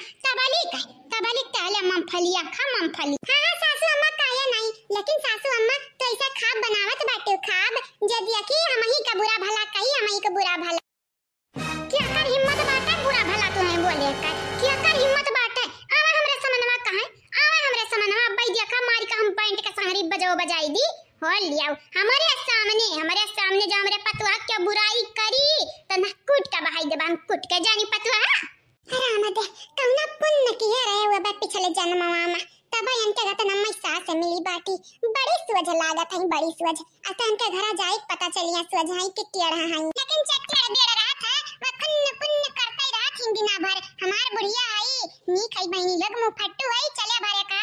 [SPEAKER 2] तबली कहले मूंगफलिया खा मूंगफली हां सासू अम्मा काया नहीं लेकिन सासू अम्मा तो ऐसा खाब बनावत बाटे खाब जदिया कि हम ही का बुरा भला कही हम ही का बुरा भला क्या कर हिम्मत बाटे बुरा भला तू है बोले का क्या कर हिम्मत बाटे आवा हमरे समनवा कहां आवा हमरे समनवा बैदिया का मारी का हम पैंट का संगरी बजाई दी हो लिया हमारे सामने जो हमरे पतवा क्या बुराई करी तो न कूट का बहाई दे हम कूट के जानी पतवा हरामदे कौना पुण्य किया रहे हुए बा पिछले जन्मवा में तब इनके गत नम्मा सास मिली बाटी बड़ी सोच लागत है बड़ी सोच अतः इनके घर जाए पता चलिया सोच है कि टेढ़ा है लेकिन चट्टेड़ बेड़ रहा था वह पुण्य करते रहा तीन दिन भर हमार बुढ़िया आई नी कई बहनी लग मुंह फट्टू है चले भरे का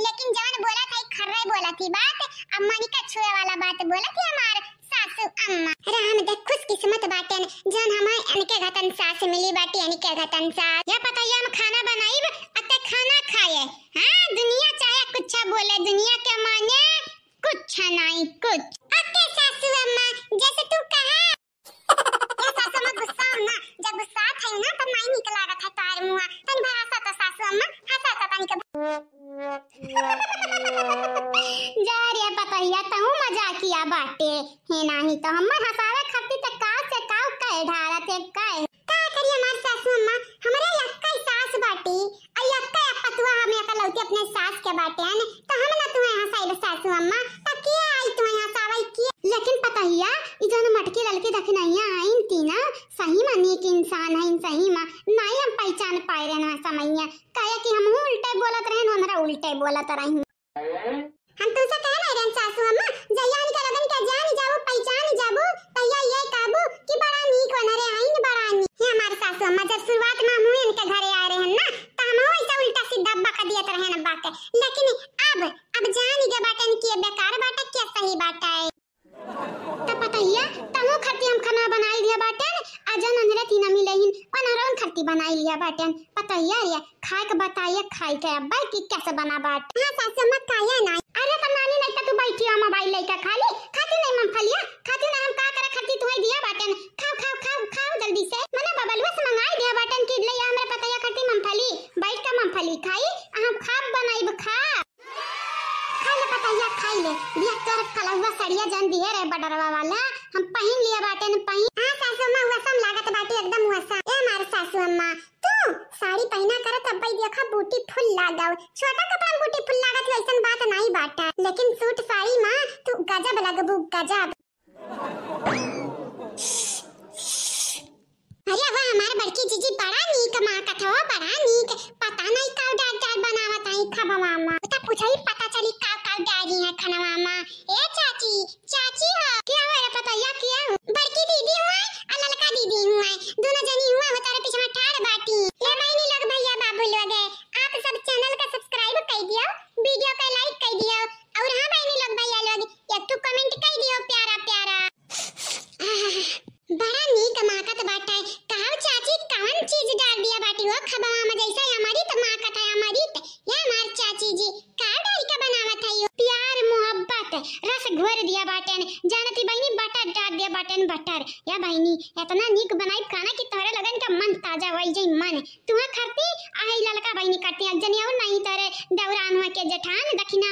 [SPEAKER 2] लेकिन जवन बोला था खर्रे बोला थी बात अम्मा नी का छुए वाला बात बोला थी हमार सासू अम्मा राम दे खुश किस्मत बाटे जन हमार इनके घतन सास मिली बाटी इनके घतन सास या पता हम खाना बनाई अते खाना खाए हां दुनिया चाहे कुछ बोले दुनिया के माने कुछ नहीं कुछ ओके सासू अम्मा जैसे तू कहा या सासू अम्मा गुस्सा ना जब गुस्सा था ना तो नहीं निकला रहा था तार मुंह तन भाषा तो सासू अम्मा हंसा था पानी का जा रे पतैया तू मजा किया बाटे हे नहीं तो हम हंसावे खाती त का से काव कह ढारा थे का करिए हमार सासू अम्मा हमारे यक्का सास बाटी आ यक्का पतवा हमें कलौती अपने सास के बाटे न तो हम ना तुम्हें हंसाई सासू अम्मा त के आई तुम्हें हंसावे की लेकिन करत रही। हम तुमसे कह रहे रन सासू अम्मा जइया इनका लगन का जान जाबो पहचान जाबो तैया ये काबू कि बड़ा नीक बन रे आइन बड़ा नीक। ये हमारे सासू अम्मा जब शुरुआत में हम इनके घरे आ रहे हैं ना तो हम ऐसा उल्टा सीधा बका दियत रहे ना बाटे, लेकिन अब जान ही बाटे कि बेकार बाटे क्या सही बाटे है। तो पता तमो खरती हम खाना बनाई दिया बाटे अजन अंधरे तीना मिलेहिन अनहरन खरती बनाई लिया बाटे। पता ये खाए के बताइए खाई के अब्बा की कैसे बना बाट। हां सासू अम्मा खाया ना। अरे त नानी नहीं त तू बैठी हम मोबाइल लेके खाली खाती नहीं मूंगफलिया खाती ना हम का करे खाती तुम्हें दिया बाटे। खाओ खाओ खाओ खाओ जल्दी से मने बबलुआ से मंगाई दिया बाटे कि ले हमरा पता ये खाती मूंगफली बैठ के मूंगफली खाई हम खाब बनाई खा खाई ले पता ये खाई ले दिया कर कलवा सड़िया जन दिए रे बडरवा वाला हम पहन लिया बाटे न पहन। हां सासू अम्मा वसम लागत बाटे एकदम वसम। ए हमारे सासू अम्मा तू साड़ी पहना कर तब भाई देखा बूटी फुल लगाओ छोटा कपड़ा में बूटी फुल लागत वैसन बात नहीं बाटा, लेकिन सूट साड़ी में तू गजब लगबू गजब। अरे वाह हमारे बड़की जीजी बड़ा नीक मां कथवा बड़ा नीक पता नहीं का डाल बनावत आई खाबा मामा तो पूछई पता चली का डाली है खाना मामा। ए चाची चाची हो क्या है पता या क्या बड़की दीदी हुआ और ललका दीदी हुआ दोनों जनी हुआ हो तारे पीछे में ठाड़ बाटी। ले बहनी लोग भैया बाबू लोग आप सब चैनल का सब्सक्राइब कर दियो वीडियो का लाइक कर दियो और हां बहनी लोग भैया लोग एक तो कमेंट कर दियो प्यारा प्यारा। बड़ा नीक माकत बाटा है कहां चाची कौन चीज डाल दिया बाटी हो खबा मामा जैसा हमारी तो माकत है हमारी ये हमार चाची जी का डाल के बनावत है यो प्यार मोहब्बत रस घोर दिया बाटन जानती बहनी बटर डाल दिया बाटन बटर या बहनी इतना नीक बनाई खाना कि तोरे लगन का मन ताजा होई जई मन तुहा खरती आई ललका बहनी करती जनी और नहीं तोरे दौरान हुआ के जेठान दखिना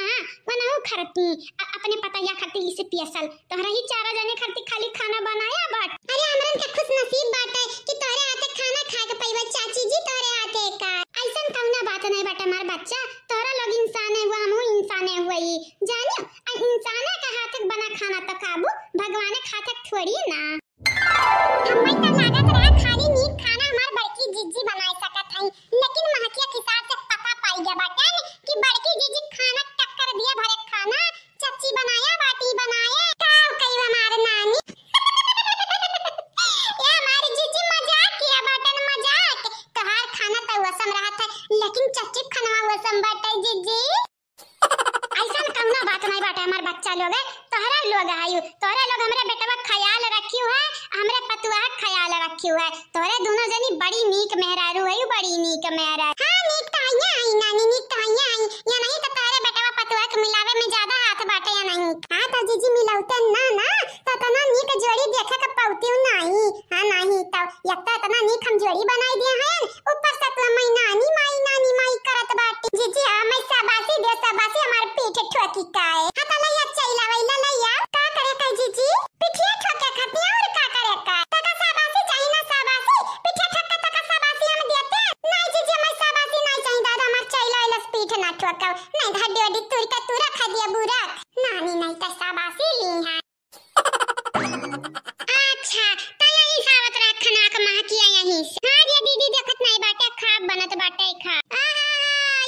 [SPEAKER 2] वनाऊ खरती अपने पता या खरती से पियसल तोहरा ही चारा जने खरती खाली खाना बनाया बाट। अरे हमरन के खुश नसीब बात है कि तोरे हाथे खाना खा के पईवा चाची जी तोरे हाथे का ऐसन कौना बात नहीं बाटा हमार बच्चा तोरा लोग इंसान है हुआ हम इंसान है हुई जानियो इंसान के हाथ बना खाना तो काबू भगवान खाते थोड़ी ना हमें तो लागत रहा खाली नीक खाना हमार बड़की जीजी बना सकत है, लेकिन महकिया के हिसाब से पता पाई गया बाटा कि बड़की जीजी खाना टक्कर दिया भरे खाना चच्ची बनाया बाटी बनाए काव कई हमार नानी ये हमारी जीजी मजाक किया बाटन मजाक तोहार खाना तो वसम रहा था लेकिन चच्ची खाना वसम बाटा जीजी ऐसा कौनो बात नहीं बाटा हमार बच्चा लोग तोहरा लोग आयु तोहरा लोग हमरे बेटवा ख्याल रखियो है हमरे पतुआ ख्याल रखियो है तोरे दोनों जनी बड़ी नीक मेहरारू है बड़ी नीक मेहरा। हां नीक तो आई नानी नीक तो आई या नहीं तो तोरे बेटवा पतुआ के मिलावे में ज्यादा हाथ बाटे या नहीं। हां तो जीजी मिलाउते ना तो तना नीक जोड़ी देखे के पाउती नहीं। हां नहीं तो यत्ता तना नीक हम जोड़ी बनाई दिए हैं ऊपर से तो मैं नानी माई करत बाटी जीजी मैं शाबाशी दे शाबाशी हमार पीठ ठोकी काए हां तो लइया चैला वैला लइया का करे का जीजी पीठिया ठोके खतिया और का करे का तका शाबाशी चाहिए ना शाबाशी पीठिया ठोके तका शाबाशी हम देते नहीं जीजी मैं शाबाशी नहीं चाहिए दादा हमार चैला वैला पीठ ना ठोका नहीं हड्डी हड्डी तुर का तुरा खा दिया बुरा नानी नहीं तो शाबाशी ली है। अच्छा तो यही खावत रखना का मां किया यहीं से। हां ये दीदी देखत नहीं बाटे खाब बनत बाटे खा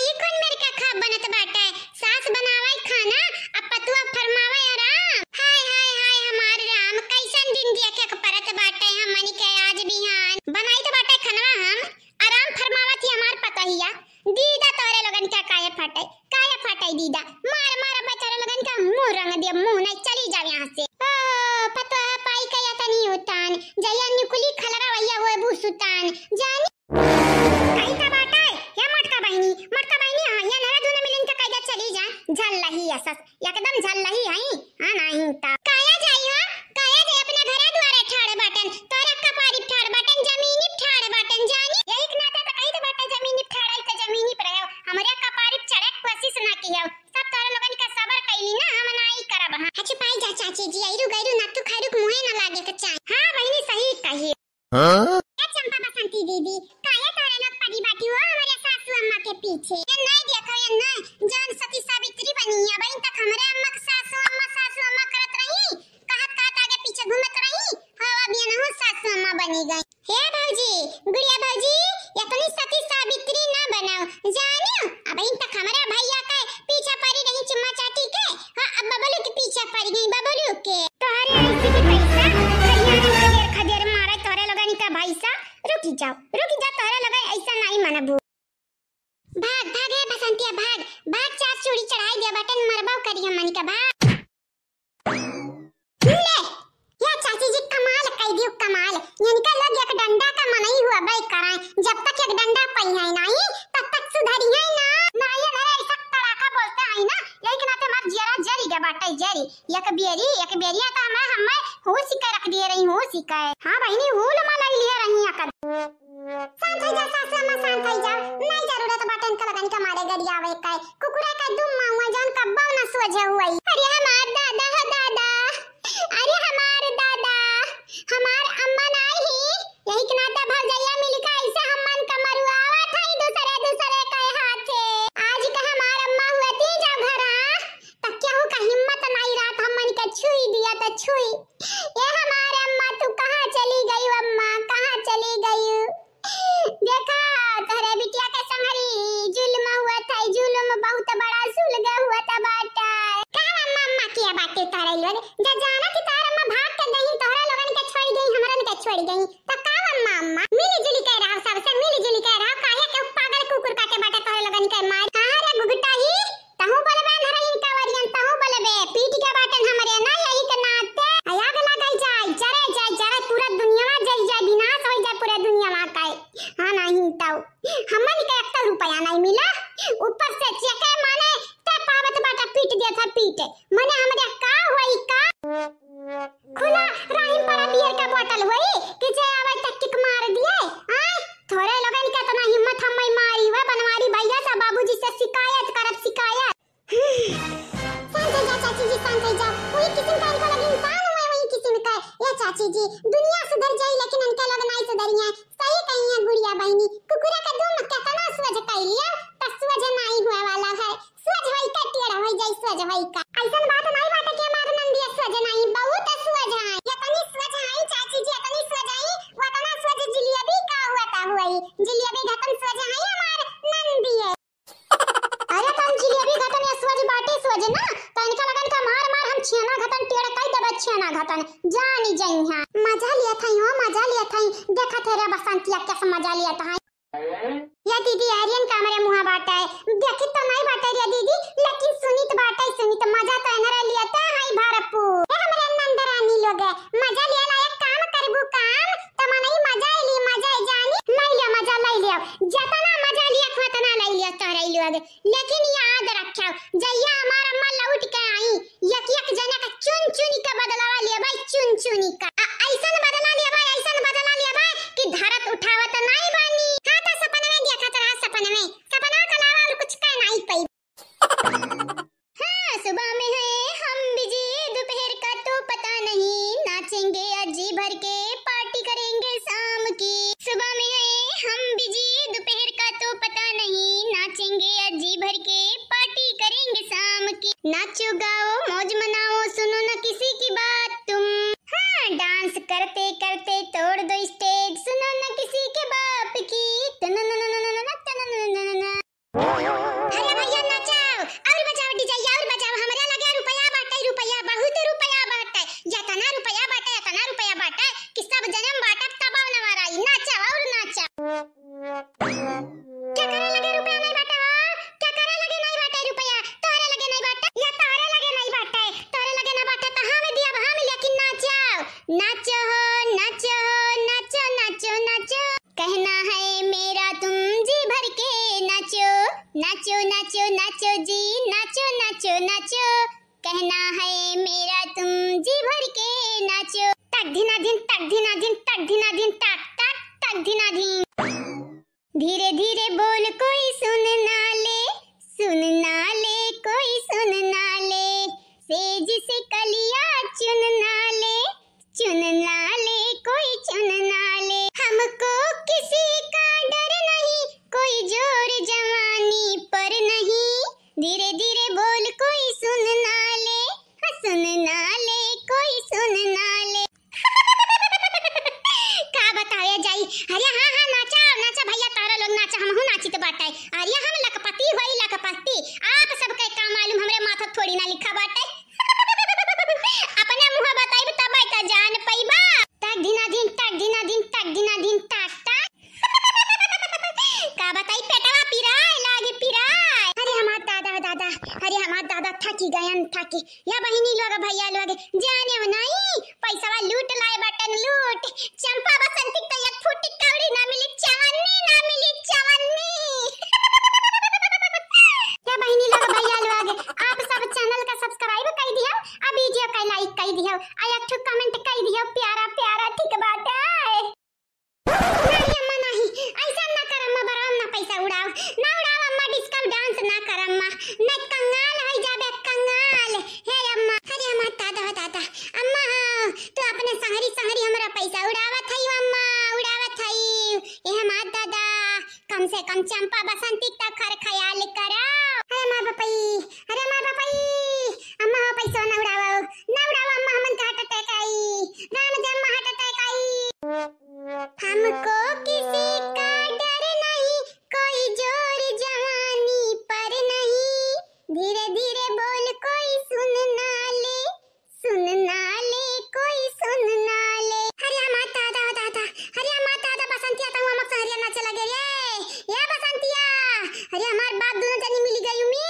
[SPEAKER 2] ये कौन मेरे का खाब बनत बाटे सास बनावे खाना अब पतुआ फरमावे आराम। हाय हाय हाय हमार राम कैसन दिन देखे के परत बाटे हमनी के आज बिहान बनाई तो बाटे खाना हम आराम फरमावत ही हमार पतहिया दीदा तोरे लोगन का काहे फटाई दीदा मार बेचारे लोगन का मुंह रंग दिया मुंह नहीं चली जाव यहां से पता पाई कया तनी उतान जया निकुली खलरा वैया होए भूसुतान जानी काई का बाटा या मटका बहनी हां या नरा दोनों मिलन का कायदा चली जा झल लही असस एकदम झल लही हई हां नहीं ता काया जाई हो काया जाई अपने घरे द्वारे ठाड़ बाटन तोरा कपारी ठाड़ बाटन जमीनी ठाड़ बाटन जानी एक नाता त कई त बाटा जमीनी ठाड़ाई त जमीनी पर है हमरे कपारी चढ़े कोशिश ना कियो सब तोरा लोगन का सबर कैली ना हम नहीं करब। हां अच्छा पाई जा चाची जी आइरु गइरु नतु खैरुक मुहे ना लागे के चाय। हां बहनी सही कही हां चंपा बसंती दीदी काया तोरे लोग पड़ी बाटी हो हमारे सासू अम्मा के पीछे ये नहीं देखो ये नहीं जान सती सावित्री बनी है बहन तक हमरे अम्मा के सासू अम्मा करत रही कहत आगे पीछे घूमत रही हवा भी ना हो सासू अम्मा बनी गई। हे भौजी गुड़िया भौजी इतनी सती सावित्री ना बनाओ जानियो अब इन तक हमारा भैया का पीछे जाओ तोहरा लगे ऐसा नहीं मनबू। भाग भाग है बसंतिया भाग भाग, चार चूड़ी चढ़ाई दिया बटन मरबाव करी हमन का भाग। ले या चाची जी कमाल कई दियो कमाल, इनका लग एक डंडा का मनई हुआ भाई कराए, जब तक एक डंडा पई है नहीं तब तक सुधरी है ना। ना ये ना ऐसा तड़ाका बोलते है ना, लेकिन आते मत जरा जरी के बाटे जरी एक बेरिया तो हमें हो सिका रख दिए रही हो सिका। हां बहनी हो लमा लग लिया रही कर शांत हो जा सासू मां शांत हो जा, नहीं जरूरत बटन का लगन का मारे गरिया आवे का कुकुरा का दुम मावा जान कब्बा ना सोझे हुई। अरे हमार दादा है दादा, अरे हमार दादा हमार अम्मा नहीं ही यही के नाता भौजैया मिलका ऐसे हमन का मरुआवा था दूसरे के हाथे। आज का हमार अम्मा हुआ ती जा घरा तब क्या हो का हिम्मत नहीं रात हमन के छुई दिया तो छुई। ये हमार अम्मा तू कहां चली गई अम्मा कहां चली गई। देखा तोरे बिटिया के संगरी जुल्म हुआ था, जुल्म बहुत बड़ा सुलगा हुआ था बाटा। कहां अम्मा किया बाटे तारे लोग जा जाना कि तार अम्मा भाग के गई तोहरा लोगन के छोड़ गई हमरन के छोड़ गई त का अम्मा मिली जुली के रहो सबसे मिली जुली के रहो, काहे के पागल कुकुर का के बाटे तोहरा लोगन के मार। कहां रे गुगटा ही तहु बोलबे नरे इनका वरियन तहु बोलबे पीठ के बाटे हमरे ना यही के नाते आग लगाई जाए जरे पूरा दुनिया में जल जाए विनाश हो जाए पूरा दुनिया में का। हां नहीं तो हमन के 1 रुपया नहीं मिला ऊपर से चेके माने ते पावत बाटा पीट दिया था पीट माने हमरे का होई का खुला राहिम पर बियर का बोतल होई कि जे आवे तक किक मार दिए। हां थोड़े लोगन के इतना हिम्मत हम मारी हुआ बनवारी भैया सा बाबूजी से शिकायत करब शिकायत। शांत हो जा चाची जी शांत हो जा, वही किस्म का इनको लगे इंसान हुए वही किस्म का। ये चाची जी दुनिया सुधर जाई लेकिन इनके लोग नहीं सुधरी है, सही कही है गुड़िया बहनी कुकुरा का दुम कितना सोच कई लिया त सोच नहीं हुआ वाला है, सोच होई का टेढ़ा होई जाई सोच होई का ऐसन बात नहीं बात के मार नंदी सोच नहीं बहुत सोच है ये तनी सोच है चाची जी तनी सोच है वतना सोच जिलेबी का हुआ था हुई जिलेबी घटन सोच है हमार नंदी है। अरे तुम जिलेबी घटन या सोच बाटे सोच ना तो इनका लगन का मार हम छेना घटन टेढ़ कई दबे छेना घटन जानी जई हां मजा लिया था हो मजा लिया था देखा तेरे बसंतिया कैसे मजा लिया था। या दीदी आर्यन कमरे मुहा बाटा है देखी तो नहीं बाटा रे दीदी लेकिन सुनीत बाटा है सुनीत मजा तो इनरा लिया था हाय भरपू ए हमरे नंदरानी लोग मजा लिया लायक काम करबू काम त मनई मजा ली मजा जानी नहीं ले मजा नहीं ले जतना मजा लिया खतना नहीं लिया तोरे लोग। लेकिन याद रखो जइया हमार अम्मा लौट के आई एक जना का चुन चुनी का बदलावा ले भाई चुन चुनी का ऐसन बदला ले भाई कि धरत उठावत नहीं बानी। हां तो सपने में देखा तरह सपने में सपना के अलावा और कुछ कह नहीं पाई। हां सुबह में है हम बिजी दोपहर का तो पता नहीं नाचेंगे अजी भर के पार्टी करेंगे शाम की। सुबह में है हम बिजी दोपहर का तो पता नहीं नाचेंगे अजी भर के पार्टी करेंगे शाम की। नाचो गाओ मौज मनाओ सुनो न किसी की बात तुम। हाँ डांस करते करते तोड़ दो स्टेज सुनो न किसी के बाप की। अरे भैया नाचाओ और बजाओ डीजे और बजाओ हमरा लगे रुपया बहुत रुपया बाटे जतना रुपया बाटे कि सब जन्म बाटा तब न माराई नाचाओ और नाचाओ। क्या करे लगे रुपया नहीं बाटा क्या करे लगे नहीं बाटे रुपया तोरे लगे नहीं बाटे या तोरे लगे नहीं बाटे तोरे लगे ना बाटे तो हमें दिया हम लेकिन नाचाओ नाचो नाचो नाचो नाचो कहना है मेरा तुम जी भर के नाचो नाचो नाचो नाचो जी नाचो नाचो नाचो कहना है मेरा तुम जी भर के नाचो तक धिना दिन तक धिना दिन तक धिना दिन तक तक तक धिना दिन। धीरे धीरे बोल कोई सुन ना ले कोई सुन ना ले सेज से कलिया चुन ना ले कोई चुन ना ले। हमको किसी का डर नहीं कोई जोर जवानी पर नहीं धीरे धीरे बोल कोई सुन ना ले कोई सुन ना ले। का बताया जाई। अरे हाँ नाचा भैया तारा लोग नाचा हम नाची तो बाटा है। अरे थकी गयन थकी या बहिनी लोग भैया लोग जाने हो नहीं पैसा लूट लाए बटन लूट चंपा बसंती तो एक फूटी कौड़ी ना मिली चवन्नी या बहिनी लोग भैया लोग आप सब चैनल का सब्सक्राइब कर दियो आ वीडियो का लाइक कर दियो आ एक ठो कमेंट कर दियो प्यारा प्यारा ठीक बात है नहीं अम्मा नहीं ऐसा ना कर अम्मा बराम ना पैसा उड़ाओ ना उड़ाओ अम्मा डिस्को डांस ना कर अम्मा मैं कंगाल है जाबे कंगाल हे अम्मा अरे अम्मा दादा अम्मा तू अपने संगरी हमरा पैसा उड़ावत हई अम्मा उड़ावत हई ए हमार दादा कम से कम चंपा बसंती तक खर ख्याल करो अरे मां बापाई अम्मा हो पैसा ना उड़ाओ अम्मा हमन का हट अटैक आई राम जम्मा हट अटैक आई हमको किसी का डर नहीं कोई जोर जवानी पर नहीं धीरे धीरे बोल कोई सुन ना ले कोई सुन ना ले हरिया माता दादा बसंतिया तो हम हरिया नाचे लगे रे ये बसंतिया अरे हमार बाप दोनों जनी मिल गई उमी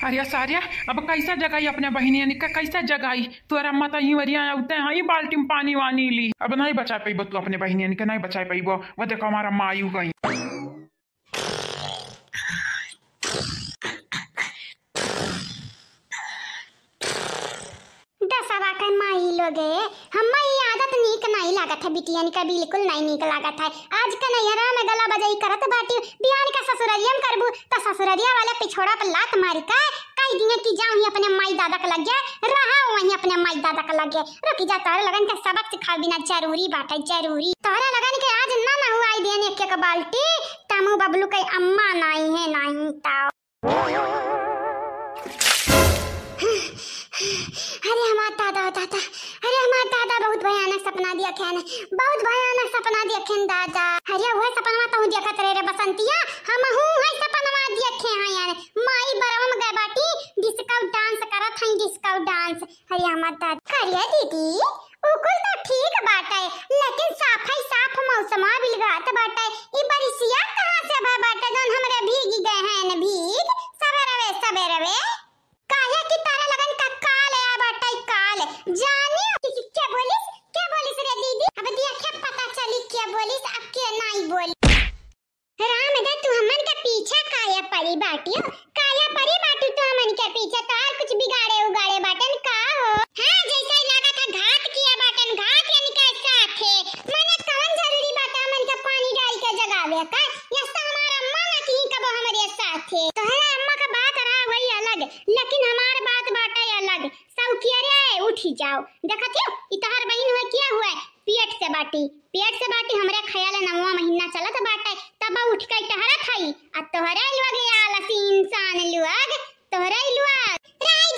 [SPEAKER 3] अरे सारिया अब कैसा जगाई अपने बहनिया निका कैसा जगाई तोरा अम्मा तो ही वरिया उठते हैं ही बाल्टी में पानी वानी ली अब नहीं बचा पाइबो तू अपने बहनिया निका नहीं बचा पाइबो वो देखो हमारा अम्मा आयु गई
[SPEAKER 2] दसवा के माई लोगे हम्मा ये आदत नीक नहीं लागत है बिटिया का बिल्कुल नहीं नीक लागत है आज के नैहरा में गला बजाई करत बाटी बिहान का ससुररिया में करबू तो ससुररिया वाले पिछोड़ा पर लात मारी का कई दिन की जाऊं ही अपने माई दादा का लग गया रहा वहीं अपने माई दादा का लग गया रुकी जा तारे लगन का सबक सिखा बिना जरूरी बाटे जरूरी तारे लगन के आज ना हुआ आई देने एक बाल्टी तमु बबलू के अम्मा नहीं है नहीं ताओ अरे हमार दादा बहुत भयानक सपना दिया खेन दादा अरे वो सपना तो देखत रे बसंतिया हम हूं है सपना देखे हैं यार माई बरम में गए बाटी डिस्को डांस करत हैं डिस्को डांस अरे हमार दादा करिए दीदी उकुल तो ठीक बात है लेकिन साफ मौसम बिलगात बात है ई बरिसिया कहां से भा बात है जन हमरे भीग गए हैं न भीग सबेरवे काहे की तारा लगन का काल है बाटा काल जानी क्या बोलिस रे दीदी अब दिया क्या पता चली क्या बोलिस अब क्या नहीं बोली राम दे तू हमन के पीछे काया पड़ी बाटियो तो हमन के पीछे तार कुछ बिगाड़े बाटन का हो हां जैसा लगा था घात किया बाटन घात यानी के साथे मने कौन जरूरी बात हमन के पानी डाल के जगावे का या हमारा अम्मा ना की कब हमारे साथे तोहरा अम्मा का बात रहा वही अलग लेकिन हमार बात बाटे अलग सौखिया रे उठी जाओ देखत हो इतहर बहन हुए क्या हुआ पेट से बाटी हमरे ख्याल 9वां महीना चलत बाटे तब उठ के टहरा खाई आ तोहरा लोग आलसी इंसान लोग तोहरा लोग राई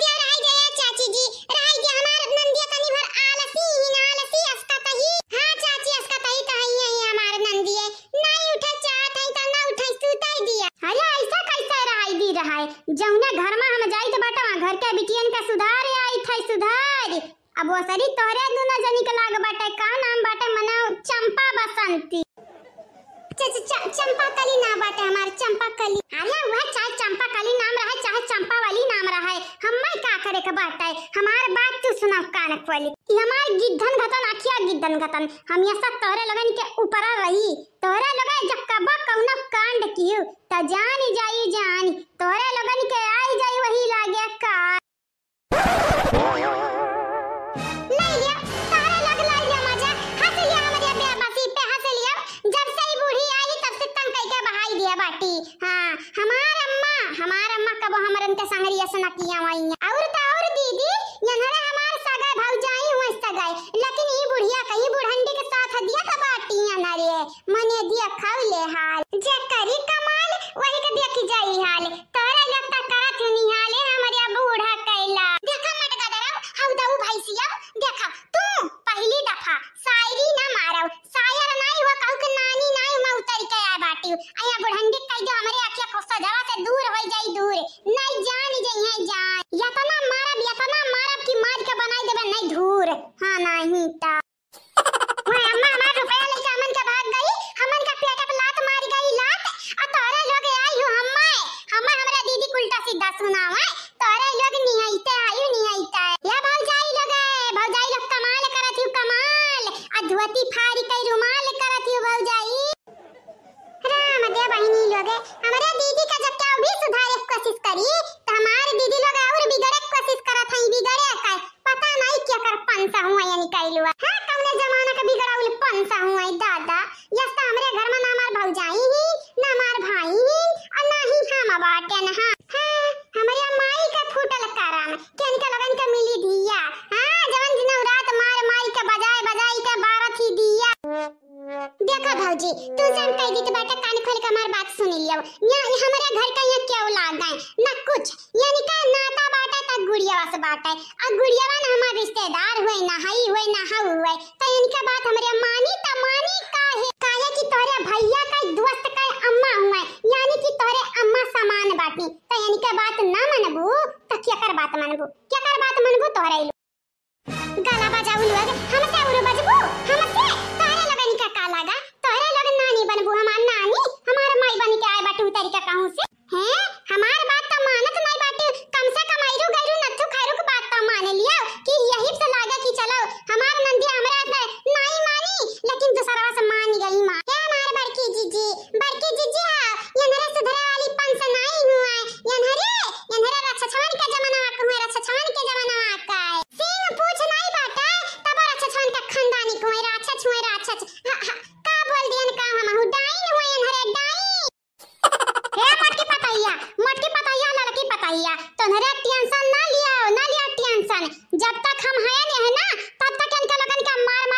[SPEAKER 2] दे चाची जी राई दे हमार नंदिया तनी भर आलसी अस्कतही हां चाची अस्कतही तही है हमार नंदिए नहीं उठे चाहत है त ना उठे सुताई दिया अरे ऐसा कैसे राई दी रहा है जौना घर में हम जाई त बाटा घर के बिटियन का सुधार आई थई सुधार अब वो सरी तोरे दोनों जनी के लाग बाटे का नाम बाटे मना चंपा बसंती चंपा कली ना बाटे हमार चंपा कली अरे वह चाहे चंपा कली नाम रहा चाहे चंपा वाली नाम रहा है हम्मा का करे के बाटे हमार बात तू सुना कान खोली ई हमार गिद्धन घतन आखिया गिद्धन घतन हम ये सब तोरे लगन के ऊपर रही तोरे लगे जब कबा कौनो कांड कियो त जानी तोरे लगन के आई जाई वही लागे का बाटी हां हमार अम्मा कब हमरन के संगरी असना किया वही और दीदी यनरे हमार सगा भौजाई हुए सगाई लेकिन ई बुढ़िया कहीं बुढ़ंडी के साथ दिया का बाटी यनरे मने दिया खावले हाल जे करी कमाल वही के देखी जाई हाल तोरा लगता करत निहाले हमरे बूढ़ा कैला देखा मत गदरा हौदाऊ भैसिया देखा तू पहली दफा शायरी ना मारो शायर नहीं हुआ कहू के नानी नहीं मैं उतर के आ बाटी आया बुढ़ंडी कह दो हमरे आंखें को सजावा से दूर हो जाई दूर नहीं जान या तो मंगावा तोरे लोग निहैते आयु निहैता या भौजाई लोग कमाल करत हु कमाल आ धोती फाड़ी के रुमाल करत हु भौजाई राम दे बहिनी लोग हमारे दीदी का जब क्या भी सुधारे की कोशिश करी तो हमारे दीदी लोग और बिगड़े की कोशिश करत हई बिगड़े का पता नहीं क्या कर पंसा हुआ या निकालुआ हां कौने जमाना का बिगड़ाउल पंसा हुआ दादा यस्ता हमरे घर में ना हमार भौजाई ही ना हमार भाई ही और ना ही हम बाटे ना हां हमारे माई का फूटल कराम केन का लगन का मिली दिया हां जवन दिन रात मार माई के बजाई के बारत ही दिया देखा भौजी तू जन कह दी तो बेटा कान खोल के हमार बात सुन लियो यहाँ हमारे घर का यहाँ क्या औलाद है ना कुछ यानी का नाता बाटा ता गुड़िया से बाटा आ गुड़िया ना हमार रिश्तेदार हुए ना हई हुए ना हाउ हुए तो यानी का बात हमारे मानी काहे कि तोरे भैया का दोस्त का अम्मा हुए यानी कि तोरे अम्मा समान बाटी तो यानी का बात ना मनबू तो क्या कर बात मनबू तोरे गला बजाऊ लोग हमसे उरो बजबू हमसे तोरे लगन का लगा तोरे लोग नानी बनबू हमार नानी हमार माई बन के आए बाटू तरीका कहूं से हैं हमार बात तो मानत नहीं बाटू कम से कम आइरू गइरू नथु खैरू की बात तो मान लियो कि यही से लागे कि चलो हमार नंदी हमरा से नहीं मानी लेकिन दूसरा से मान गई मां क्या हमार बड़की जीजी हां ये नरे सुधरे वाली पंस नहीं हुआ ये नरे रक्षा छान के जमाना का हुए रक्षा छान के जमाना का है सिंह पूछ नहीं बाटा तब रक्षा छान का खानदानी को राक्षा छुए राक्षा का बोल दियन का हम डाइन हुए नरे डाइन हे मोटकी पतैया लड़की पतैया तो नरे टेंशन ना लिया टेंशन जब तक हम है ना तब तक इनका लगन का मार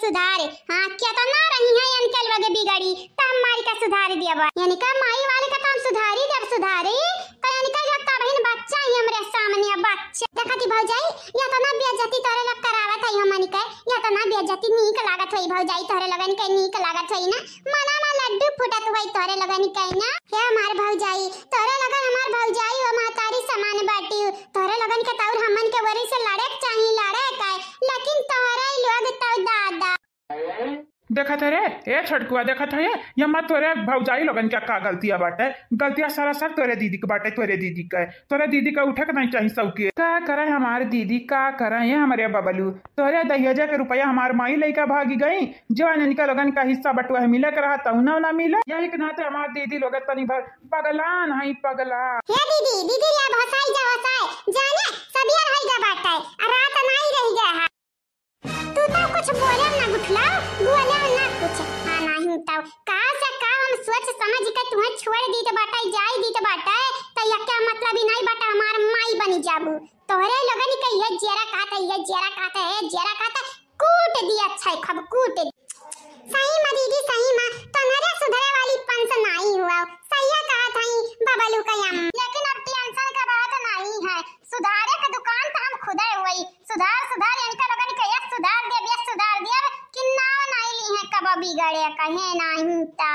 [SPEAKER 2] सुधार हां क्या तो ना रही है इनके लगे बिगड़ी तब मारी का सुधार दिया यानी का माई वाले का तो हम सुधारी तो यानी का लगता बहन बच्चा ही हमरे सामने बच्चा देखती भौजाई या तो ना बेइज्जती तोरे लोग करावत है हमनी के या तो ना बेइज्जती नीक लागत होई भौजाई तोरे लगन के नीक लागत होई ना मना में लड्डू फुटत होई तोरे लगन के ना क्या हमार भौजाई तोरे लगन हमार भौजाई और मातारी समान बाटी तोरे लगन के तौर हमन के वरी से लड़े का लेकिन तोरे लोग तो दादा
[SPEAKER 3] देखा थे रे ए छटकुआ देखा था ये मत तोरे भौजाई लोगन क्या का गलतियां बाटे गलतियां सारा सर तोरे दीदी के बाटे तोरे दीदी का उठे के नहीं चाहिए सबके का करे हमारे दीदी का करे ये हमारे बबलू तोरे दहेजा के रुपया हमार माई लइका भागी गई जवान इनका लोगन का हिस्सा बटुआ है मिले के रहा तू ना मिले यही के नाते हमार दीदी लोग तनी भर पगलान है पगला
[SPEAKER 2] हे दीदी या भसाई जाने सबिया रह जा बाटे रात नहीं रह जा तू तो कुछ बोले ना गुठला बोले ना कुछ हां नहीं तो का से का हम सोच समझ के तुम्हें छोड़ दी तो बाटा जाई दी तो बाटा तो या क्या मतलब ही नहीं बाटा हमार माई बनी जाबू तोरे लगन के ये जेरा कहता है कूट दिया अच्छा खब कूट सही में दीदी सही में तो नरे सुधरे वाली पंस नहीं हुआ सही कहा था बबलू का यम लेकिन अब टेंशन का बात नहीं है सुधारे का दुकान तो हम खुद ही हुई सुधार इनका लगन के सुधार दिया कि ना नहीं ली है कब बिगड़े कहे नहीं ता